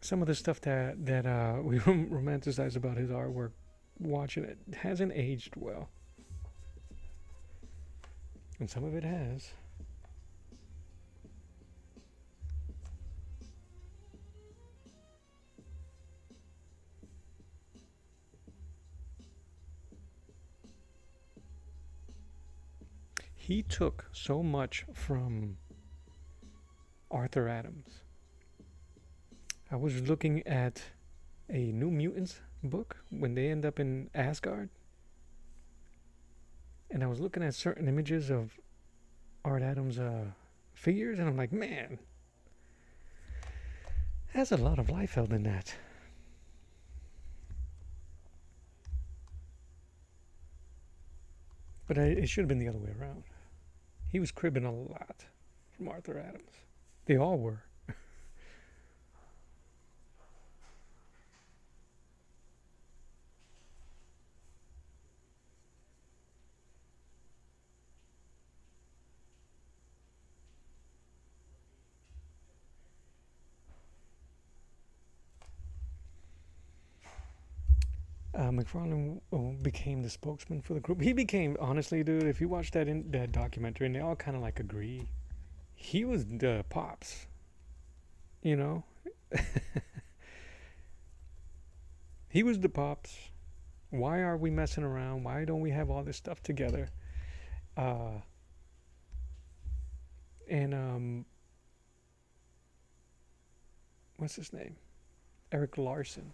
Some of the stuff that we romanticize about his artwork, watching it, hasn't aged well. And some of it has. He took so much from Arthur Adams. I was looking at a New Mutants book when they end up in Asgard. And I was looking at certain images of Art Adams' figures, and I'm like, man, there's a lot of Liefeld in that. But it should have been the other way around. He was cribbing a lot from Arthur Adams. They all were. McFarlane became the spokesman for the group. He became, honestly, dude, if you watch that documentary, and they all kind of like agree, he was the Pops, you know? He was the Pops. Why are we messing around? Why don't we have all this stuff together? And what's his name? Eric Larson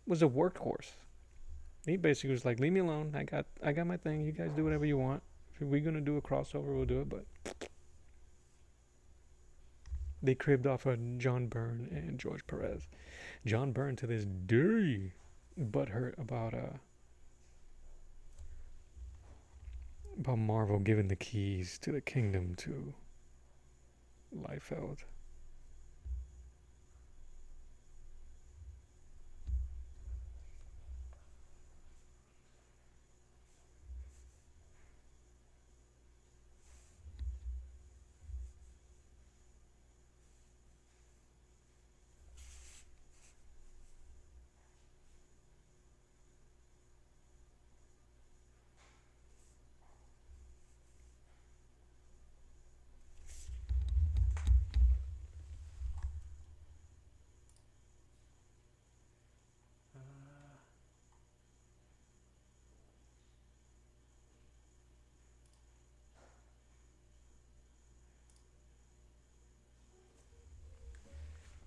was a workhorse. He basically was like, leave me alone. I got my thing. You guys do whatever you want. If we're gonna do a crossover, we'll do it. But They cribbed off of John Byrne and George Perez. John Byrne to this day butthurt about Marvel giving the keys to the kingdom to Liefeld.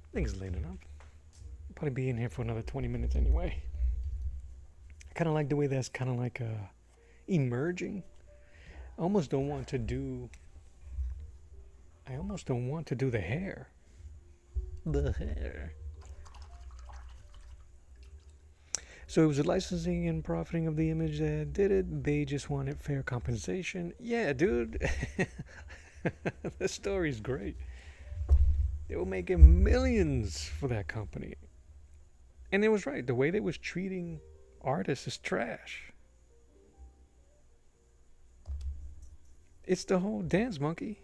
I think it's late enough. I'll probably be in here for another 20 minutes anyway. I kind of like the way that's kind of like emerging. I almost don't want to do the hair. The hair. So it was the licensing and profiting of the image that did it. They just wanted fair compensation. Yeah, dude. The story's great. They were making millions for that company. And it was right. The way they was treating artists is trash. It's the whole dance monkey.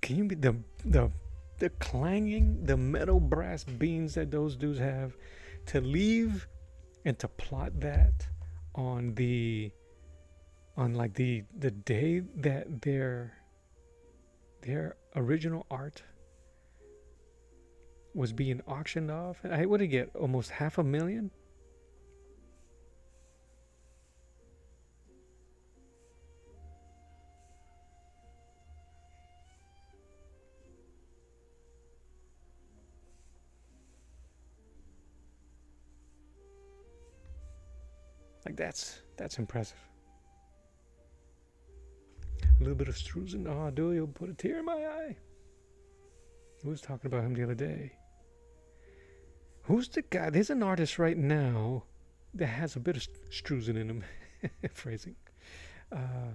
Can you be the clanging, the metal brass beans that those dudes have to leave and to plot that on the day that their original art was being auctioned off? I would have get almost $500,000. Like that's impressive. A little bit of Struzen. Oh, dude, you'll put a tear in my eye. Who was talking about him the other day? Who's the guy? There's an artist right now that has a bit of Struzen in him. Phrasing. I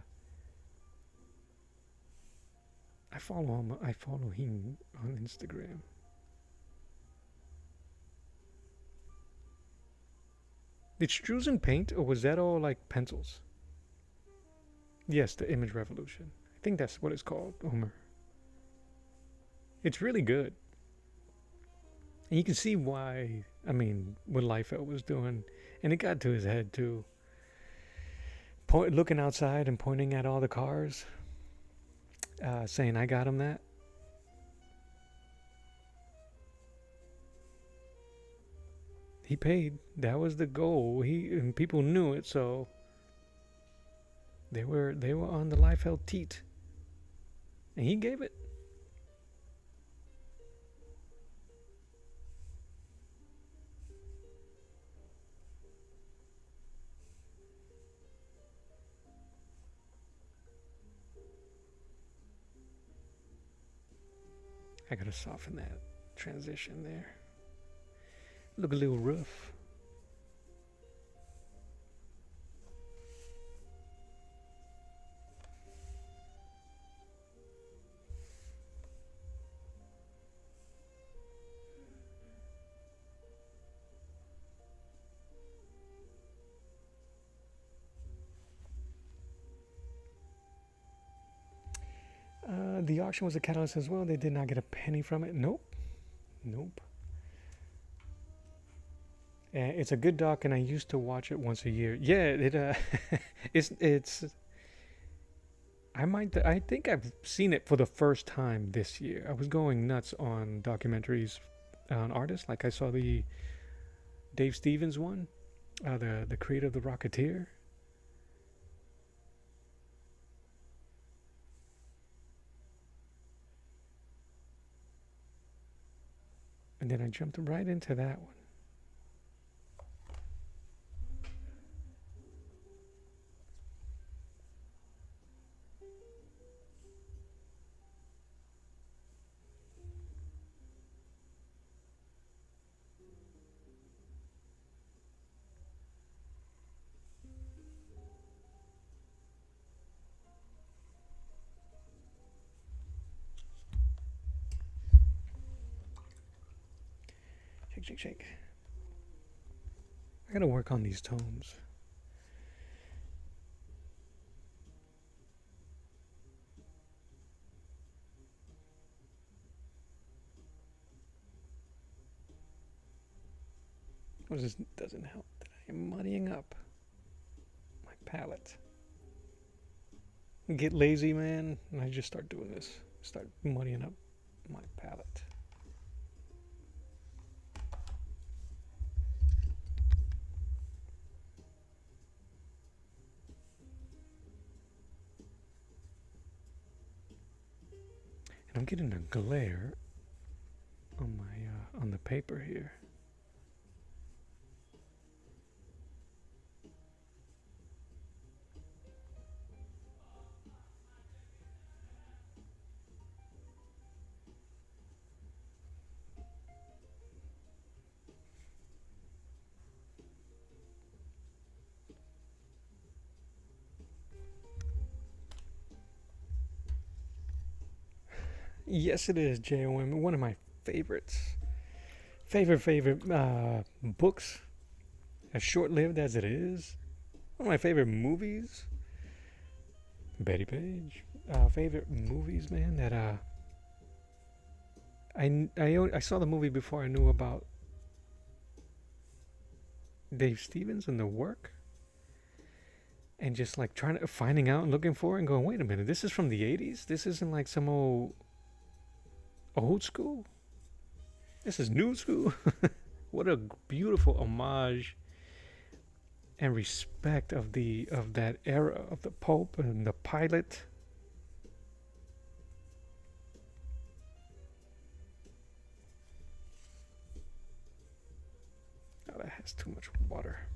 follow him. I follow him on Instagram. Did Struzen paint, or was that all like pencils? Yes, the Image Revolution. I think that's what it's called, Omer. It's really good. And you can see why, what Liefeld was doing. And it got to his head, too. Looking outside and pointing at all the cars. Saying, I got him that. He paid. That was the goal. And people knew it, so they were on the Liefeld teat. And he gave it. I gotta soften that transition there. Look a little rough. The auction was a catalyst as well. They did not get a penny from it. Nope. It's a good doc, and I used to watch it once a year. Yeah, it's. I think I've seen it for the first time this year. I was going nuts on documentaries on artists. Like I saw the Dave Stevens one, the creator of The Rocketeer. And then I jumped right into that one. shake, shake, shake. I gotta work on these tones. Oh, this doesn't help that I am muddying up my palette. Get lazy, man, and I just start doing this. Start muddying up my palette. And I'm getting a glare on my on the paper here. Yes, it is JOM. One of my favorites. Favorite books, as short-lived as it is. One of my favorite movies. Betty Page. Favorite movies, man. That I saw the movie before I knew about Dave Stevens and the work, and just like finding out and looking for it and going, wait a minute, this is from the 80s. This isn't like some old school. This is new school. What a beautiful homage and respect of that era of the Pope and the pilot. Oh, that has too much water.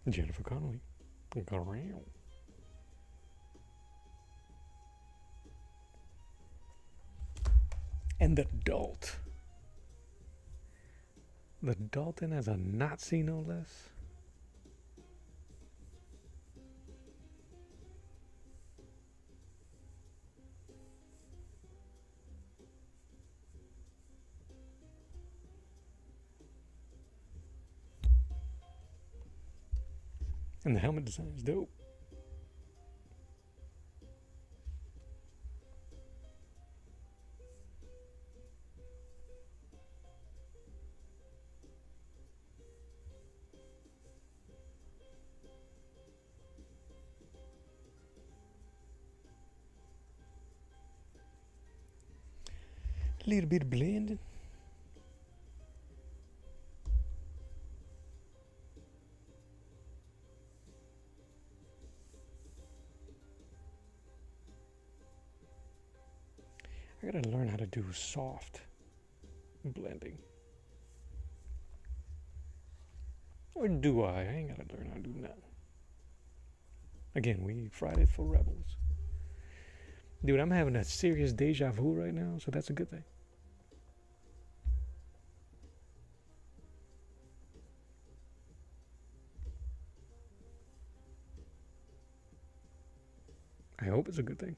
Jennifer Connelly. And the Dolt. The Dalton as a Nazi, no less. And the helmet design is dope. A little bit of blending. I gotta learn how to do soft blending. Or do I? I ain't gotta learn how to do nothing. Again, we Friday for Rebels. Dude, I'm having a serious deja vu right now, so that's a good thing. I hope it's a good thing.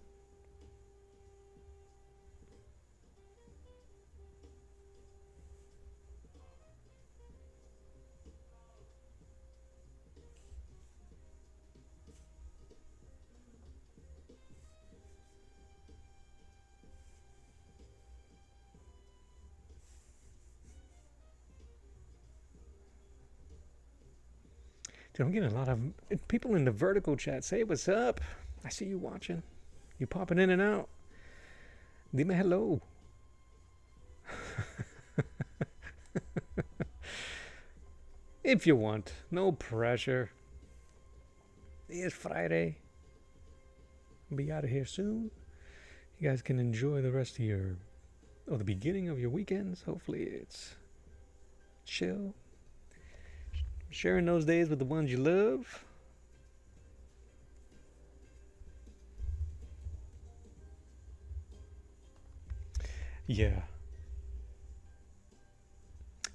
Dude, I'm getting a lot of people in the vertical chat. Say what's up. I see you watching. You popping in and out. Dime hello. If you want. No pressure. It's Friday. I'll be out of here soon. You guys can enjoy the rest of the beginning of your weekends. Hopefully it's chill. Sharing those days with the ones you love. Yeah.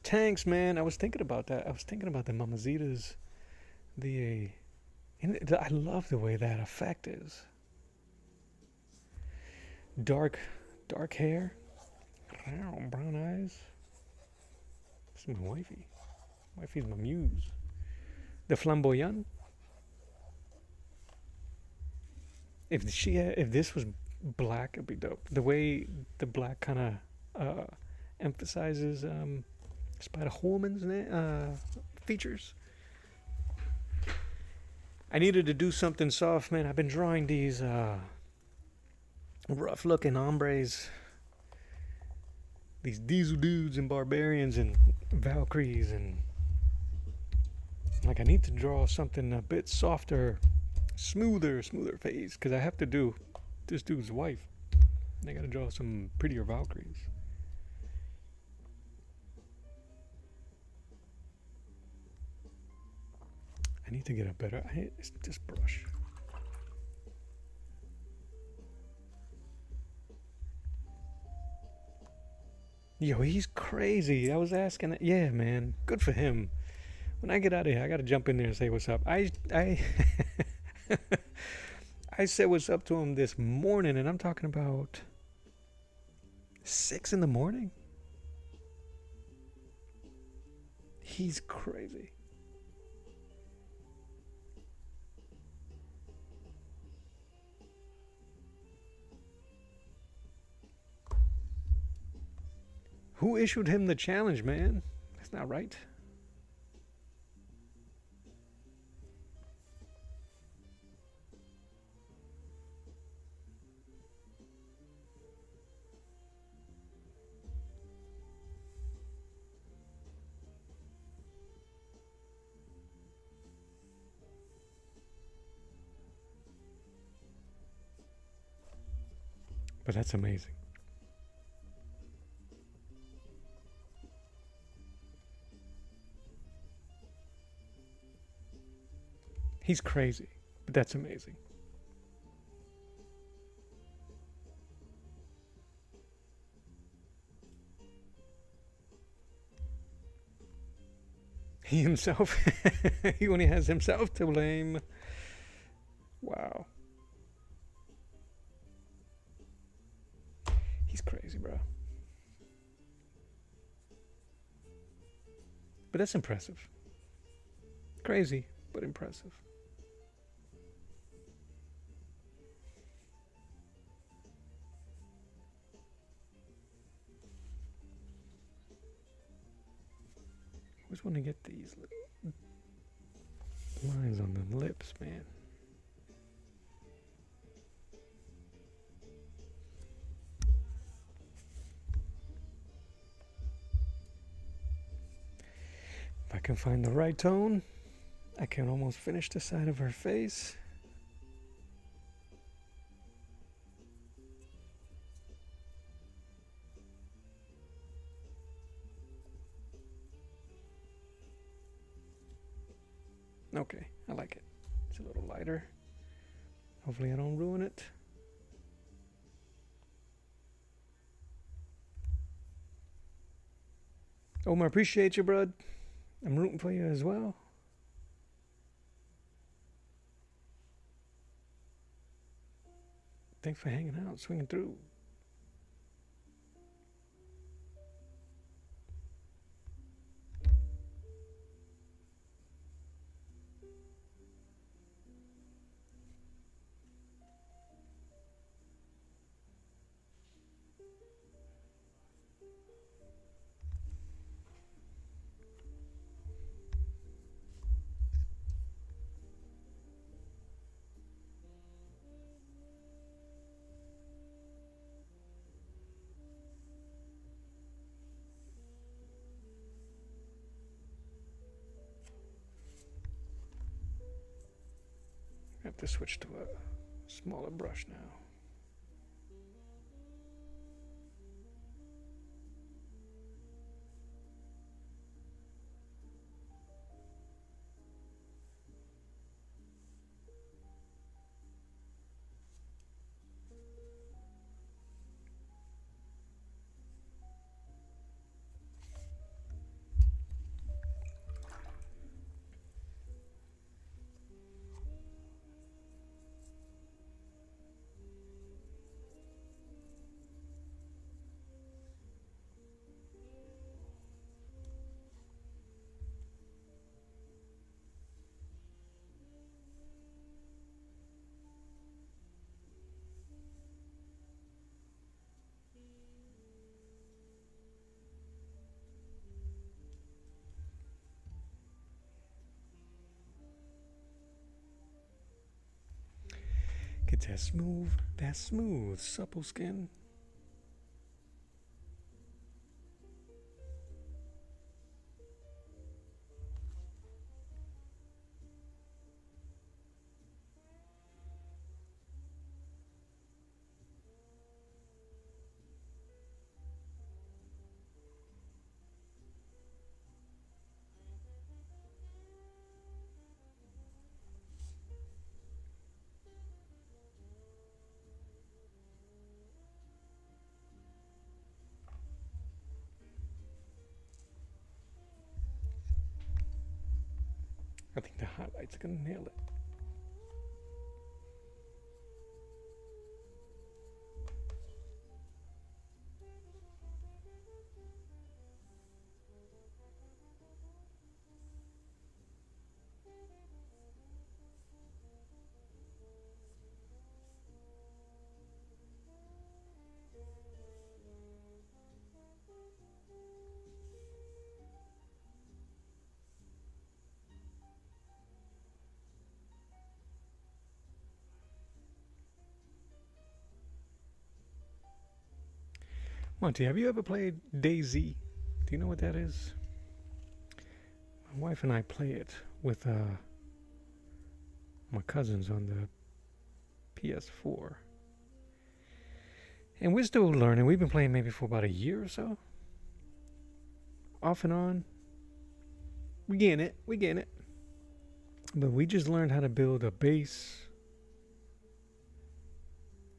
Tanks, man. I was thinking about that. I was thinking about the Mamazitas. I love the way that effect is. Dark hair. Wow, brown eyes. This is my wifey. Wifey's my muse. The flamboyant. If this was black, it'd be dope. The way the black kind of emphasizes Spider Woman's features. I needed to do something soft, man. I've been drawing these rough-looking hombres, these diesel dudes and barbarians and Valkyries, and like I need to draw something a bit softer, smoother face, because I have to do this dude's wife. I gotta draw some prettier Valkyries. I need to get a better. It's this brush. Yo, he's crazy. I was asking that. Yeah, man. Good for him. When I get out of here, I gotta jump in there and say what's up. I said what's up to him this morning, and I'm talking about 6 in the morning. He's crazy. Who issued him the challenge, man? That's not right. But that's amazing. He's crazy, but that's amazing. He himself, he only has himself to blame. Wow. He's crazy, bro. But that's impressive. Crazy, but impressive. I always want to get these lines on the lips, man. If I can find the right tone, I can almost finish the side of her face. Okay, I like it. It's a little lighter. Hopefully I don't ruin it. Omar, appreciate you, bud. I'm rooting for you as well. Thanks for hanging out, swinging through. I have to switch to a smaller brush now. Get that smooth, supple skin. I think the highlights are gonna nail it. Monty, have you ever played DayZ? Do you know what that is? My wife and I play it with my cousins on the PS4. And we're still learning. We've been playing maybe for about a year or so. Off and on. We getting it. But we just learned how to build a base,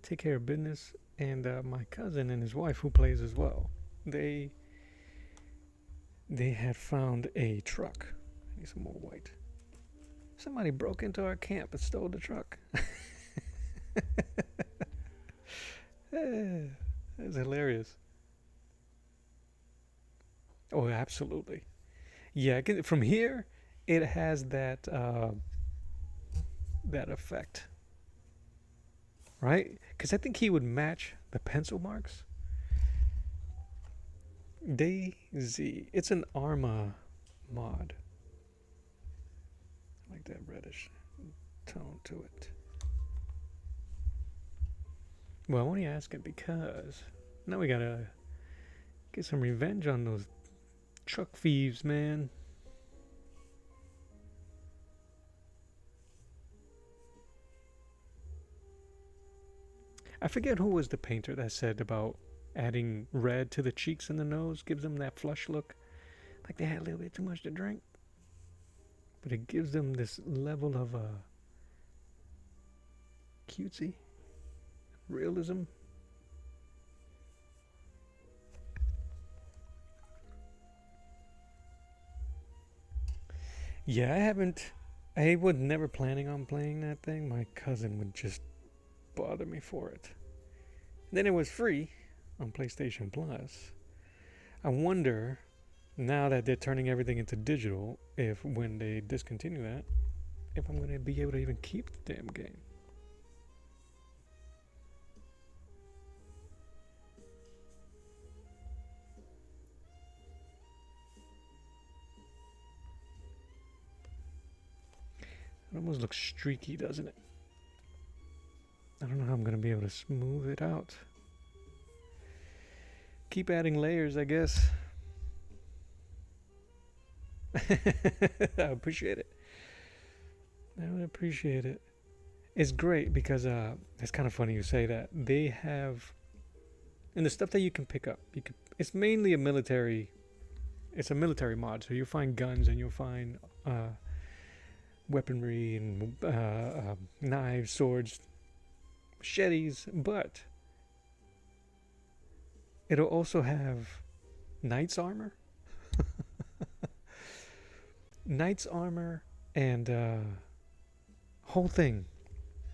take care of business, and my cousin and his wife, who plays as well, they had found a truck. I need some more white. Somebody broke into our camp and stole the truck. That's hilarious. Oh, absolutely. Yeah, from here, it has that that effect, right? Because I think he would match the pencil marks. DayZ. It's an Arma mod. I like that reddish tone to it. Well, I'm only asking because now we gotta get some revenge on those truck thieves, man. I forget who was the painter that said about adding red to the cheeks and the nose gives them that flush look. Like they had a little bit too much to drink. But it gives them this level of cutesy realism. Yeah, I was never planning on playing that thing. My cousin would just bother me for it. Then it was free on PlayStation Plus. I wonder, now that they're turning everything into digital, if when they discontinue that, if I'm going to be able to even keep the damn game. It almost looks streaky, doesn't it? I don't know how I'm going to be able to smooth it out. Keep adding layers, I guess. I appreciate it. I would appreciate it. It's great because it's kind of funny you say that. They have, and the stuff that you can pick up, it's mainly a military mod. So you'll find guns and you'll find weaponry and knives, swords, machetes, but it'll also have knight's armor. Knight's armor and whole thing.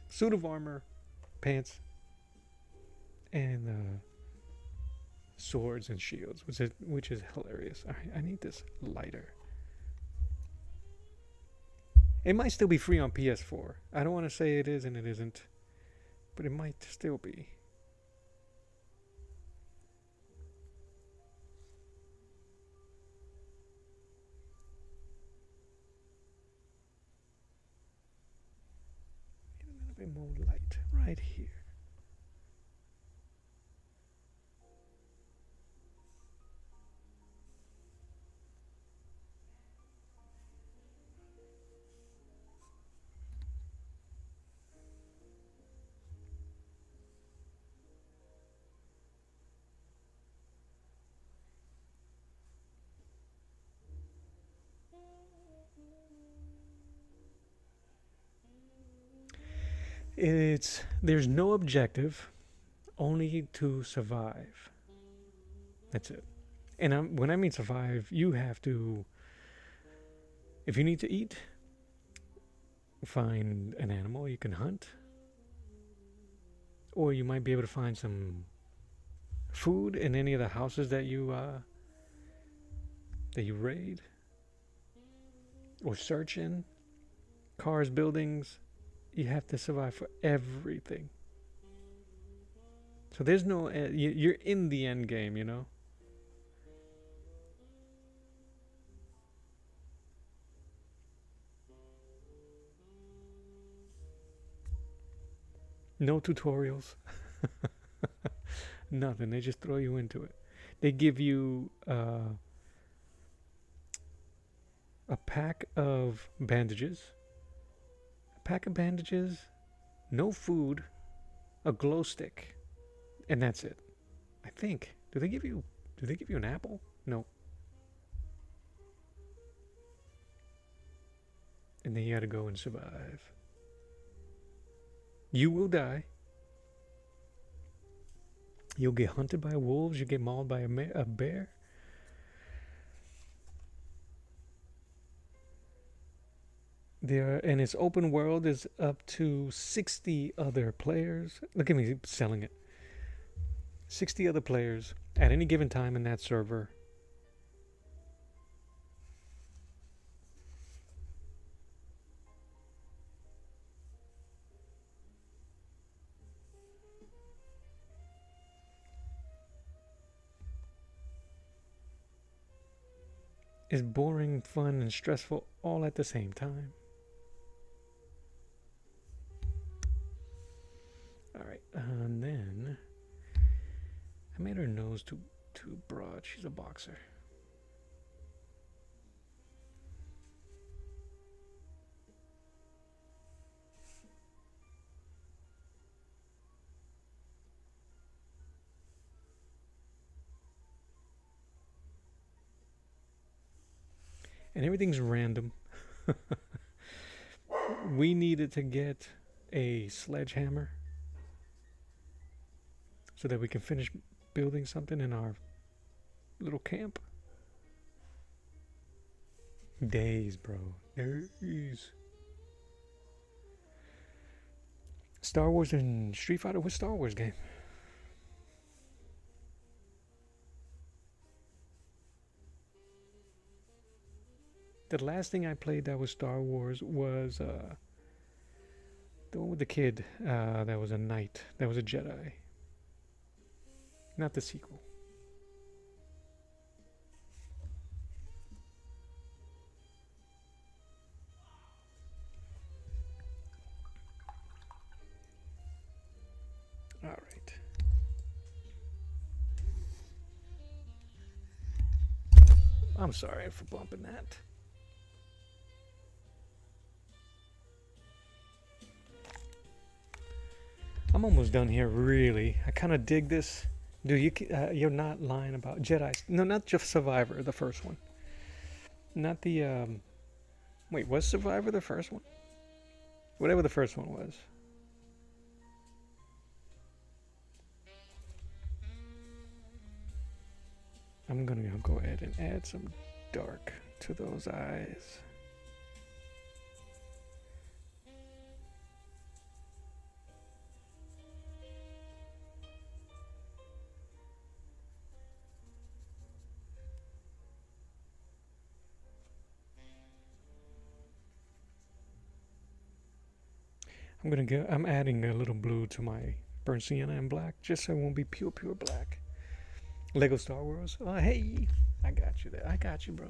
Suit of armor, pants, and swords and shields, which is hilarious. Alright, I need this lighter. It might still be free on PS4. I don't want to say it is and it isn't, but it might still be. more light right here. There's no objective, only to survive. That's it. And when I mean survive, you have to, if you need to eat, find an animal you can hunt, or you might be able to find some food in any of the houses that you raid or search in, cars, buildings. You have to survive for everything. So there's no, you're in the end game, you know? No tutorials. Nothing. They just throw you into it. They give you a pack of bandages. No food, a glow stick, and that's it. I think. Do they give you an apple? No. And then you gotta go and survive. You will die. You'll get hunted by wolves. You get mauled by a bear. And its open world is up to 60 other players. Look at me selling it. 60 other players at any given time in that server. It's boring, fun, and stressful all at the same time. Alright, and then I made her nose too broad. She's a boxer. And everything's random. We needed to get a sledgehammer so that we can finish building something in our little camp. Days, bro. Days. Star Wars and Street Fighter? What Star Wars game? The last thing I played that was Star Wars was the one with the kid that was a knight, that was a Jedi. Not the sequel. All right. I'm sorry for bumping that. I'm almost done here, really. I kind of dig this. Dude, you're not lying about Jedi. No, not just Survivor, the first one. Not the, wait, was Survivor the first one? Whatever the first one was. I'm gonna go ahead and add some dark to those eyes. I'm adding a little blue to my burnt sienna and black, just so it won't be pure black. Lego Star Wars. Oh, hey, I got you there. I got you, bro.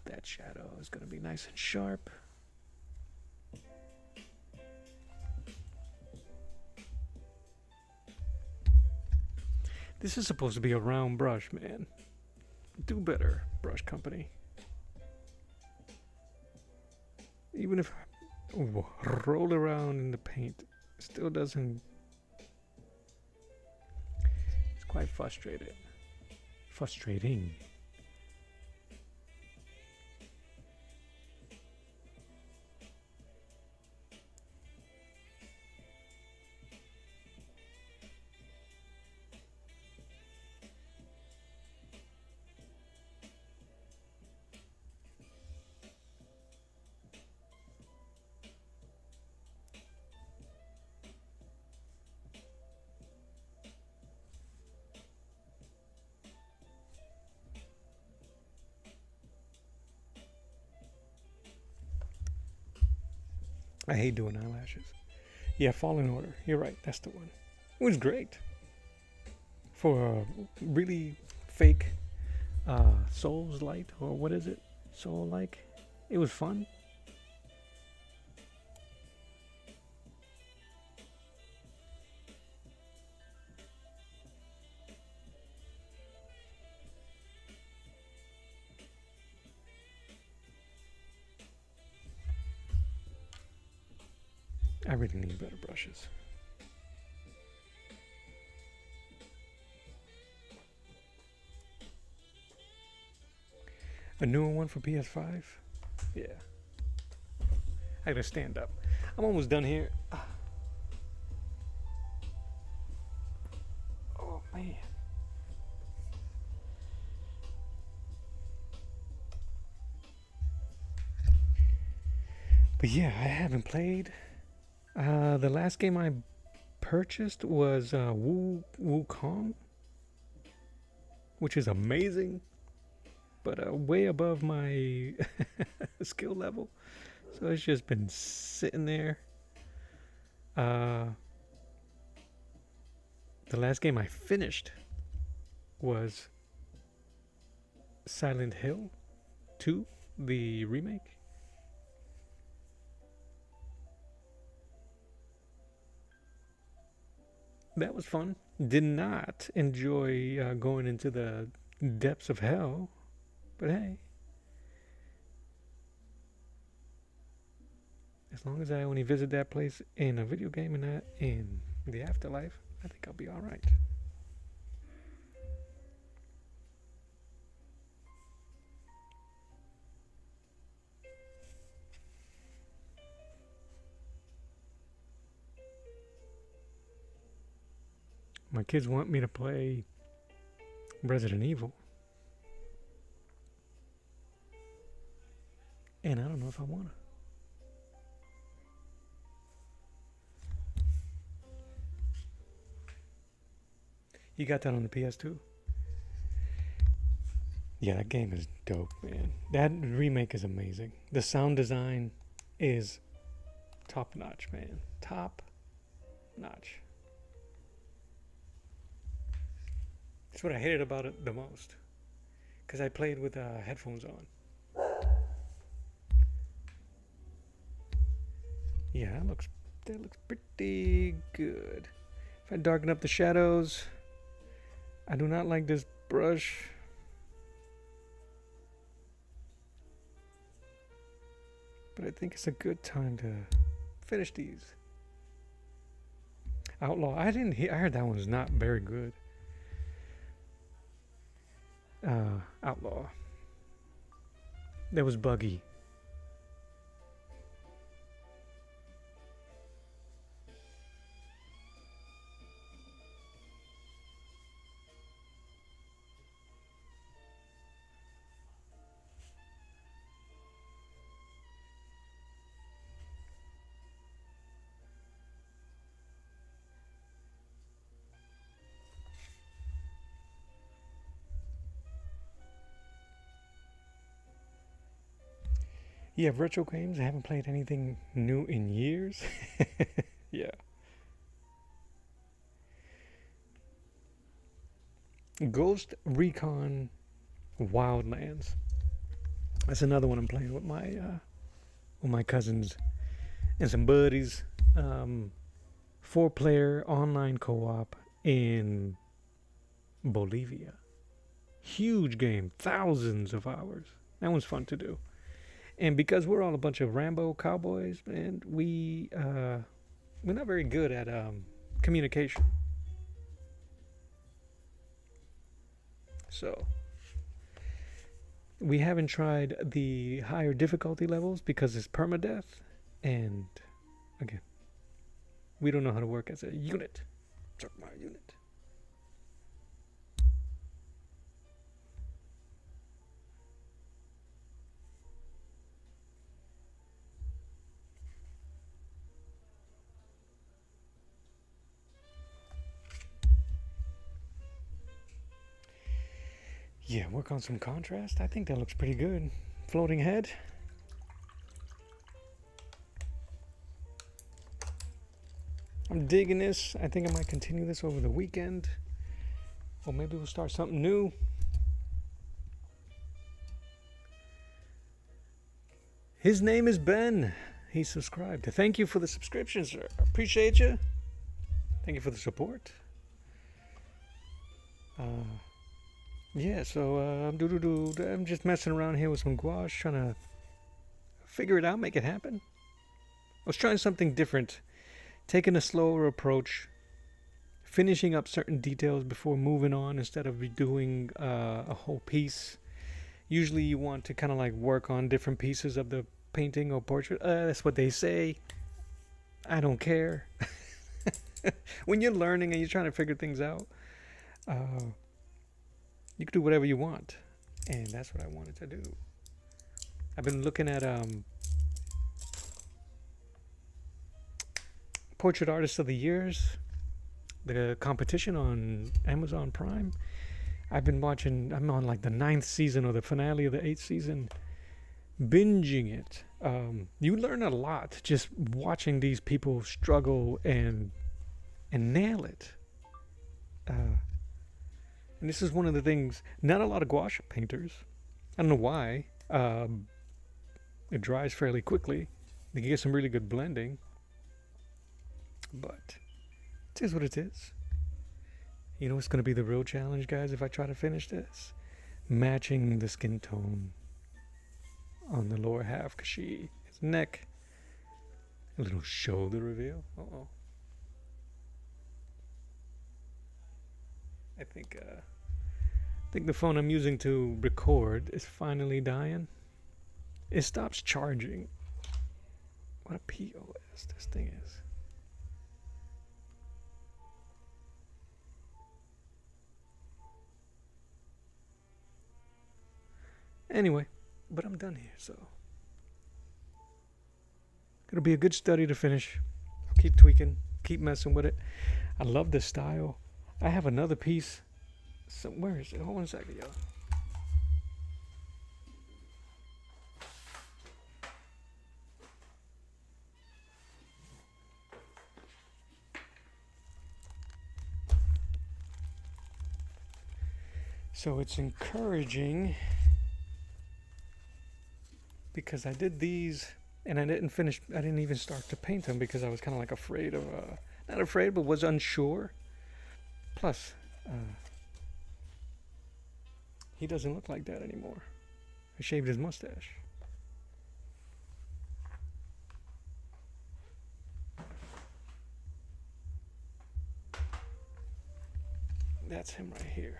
That shadow is gonna be nice and sharp. This is supposed to be a round brush, man. Do better, brush company. Even if I roll around in the paint, it still doesn't. It's quite frustrating. I hate doing eyelashes. Yeah, Fallen Order. You're right. That's the one. It was great. For a really fake Souls Light, or what is it? Soul like. It was fun. I really need better brushes. A newer one for PS5? Yeah. I gotta stand up. I'm almost done here. Oh, man. But yeah, I haven't played. The last game I purchased was Wukong, which is amazing, but way above my skill level. So it's just been sitting there. The last game I finished was Silent Hill 2, the remake. That was fun. Did not enjoy going into the depths of hell, but hey. As long as I only visit that place in a video game and not in the afterlife, I think I'll be alright. My kids want me to play Resident Evil. And I don't know if I want to. You got that on the PS2? Yeah, that game is dope, man. That remake is amazing. The sound design is top notch, man. Top notch. That's what I hated about it the most. Because I played with headphones on. Yeah, that looks pretty good. If I darken up the shadows, I do not like this brush. But I think it's a good time to finish these. Outlaw. I heard that one's not very good. Outlaw. That was buggy. Yeah, virtual games. I haven't played anything new in years. Yeah. Ghost Recon Wildlands. That's another one I'm playing with my cousins and some buddies. 4-player online co-op in Bolivia. Huge game, thousands of hours. That one's fun to do. And because we're all a bunch of Rambo cowboys, and we're not very good at communication. So we haven't tried the higher difficulty levels because it's permadeath, and again, we don't know how to work as a unit. Check my unit. Yeah, work on some contrast. I think that looks pretty good. Floating head. I'm digging this. I think I might continue this over the weekend. Or maybe we'll start something new. His name is Ben. He subscribed. Thank you for the subscription, sir. Appreciate you. Thank you for the support. Yeah, so I'm just messing around here with some gouache, trying to figure it out, make it happen. I was trying something different, taking a slower approach, finishing up certain details before moving on instead of redoing a whole piece. Usually you want to kind of like work on different pieces of the painting or portrait. That's what they say. I don't care. When you're learning and you're trying to figure things out, you can do whatever you want, and that's what I wanted to do. I've been looking at Portrait Artist of the Years, the competition on Amazon Prime. I'm on like the 9th season or the finale of the 8th season, binging it. You learn a lot just watching these people struggle and nail it. And this is one of the things, not a lot of gouache painters. I don't know why. It dries fairly quickly. You can get some really good blending. But it is what it is. You know what's going to be the real challenge, guys, if I try to finish this? Matching the skin tone on the lower half, because his neck. A little shoulder reveal. Uh-oh. I think the phone I'm using to record is finally dying. It stops charging. What a POS this thing is. Anyway, but I'm done here, so it'll be a good study to finish. I'll keep tweaking, keep messing with it. I love this style. I have another piece. So where is it? Hold on a second, y'all. So it's encouraging because I did these and I didn't even start to paint them because I was kind of like afraid of, not afraid, but was unsure. Plus, he doesn't look like that anymore. I shaved his mustache. That's him right here.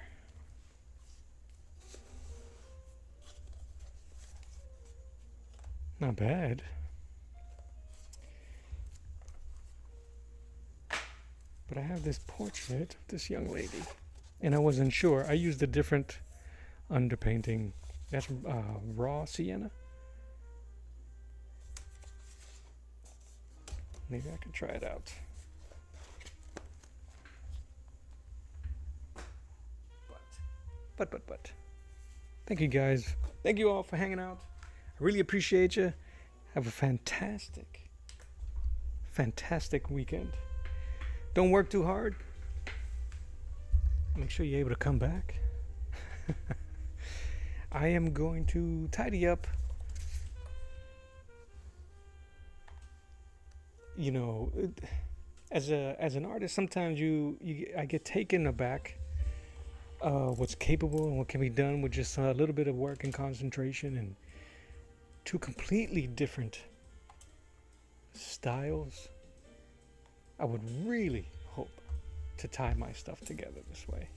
Not bad. But I have this portrait of this young lady, and I wasn't sure. I used a different underpainting. That's raw sienna. Maybe I could try it out. But. Thank you guys. Thank you all for hanging out. I really appreciate you. Have a fantastic weekend. Don't work too hard. Make sure you're able to come back. I am going to tidy up. You know, as an artist, sometimes I get taken aback what's capable and what can be done with just a little bit of work and concentration, and two completely different styles. I would really hope to tie my stuff together this way.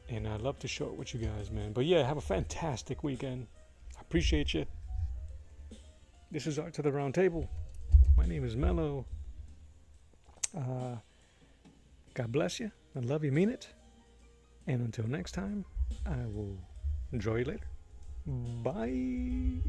And I'd love to show it with you guys, man. But yeah, have a fantastic weekend. I appreciate you. This is Art to the Round Table. My name is Mello. God bless you. I love you, mean it. And until next time, I will enjoy you later. Bye.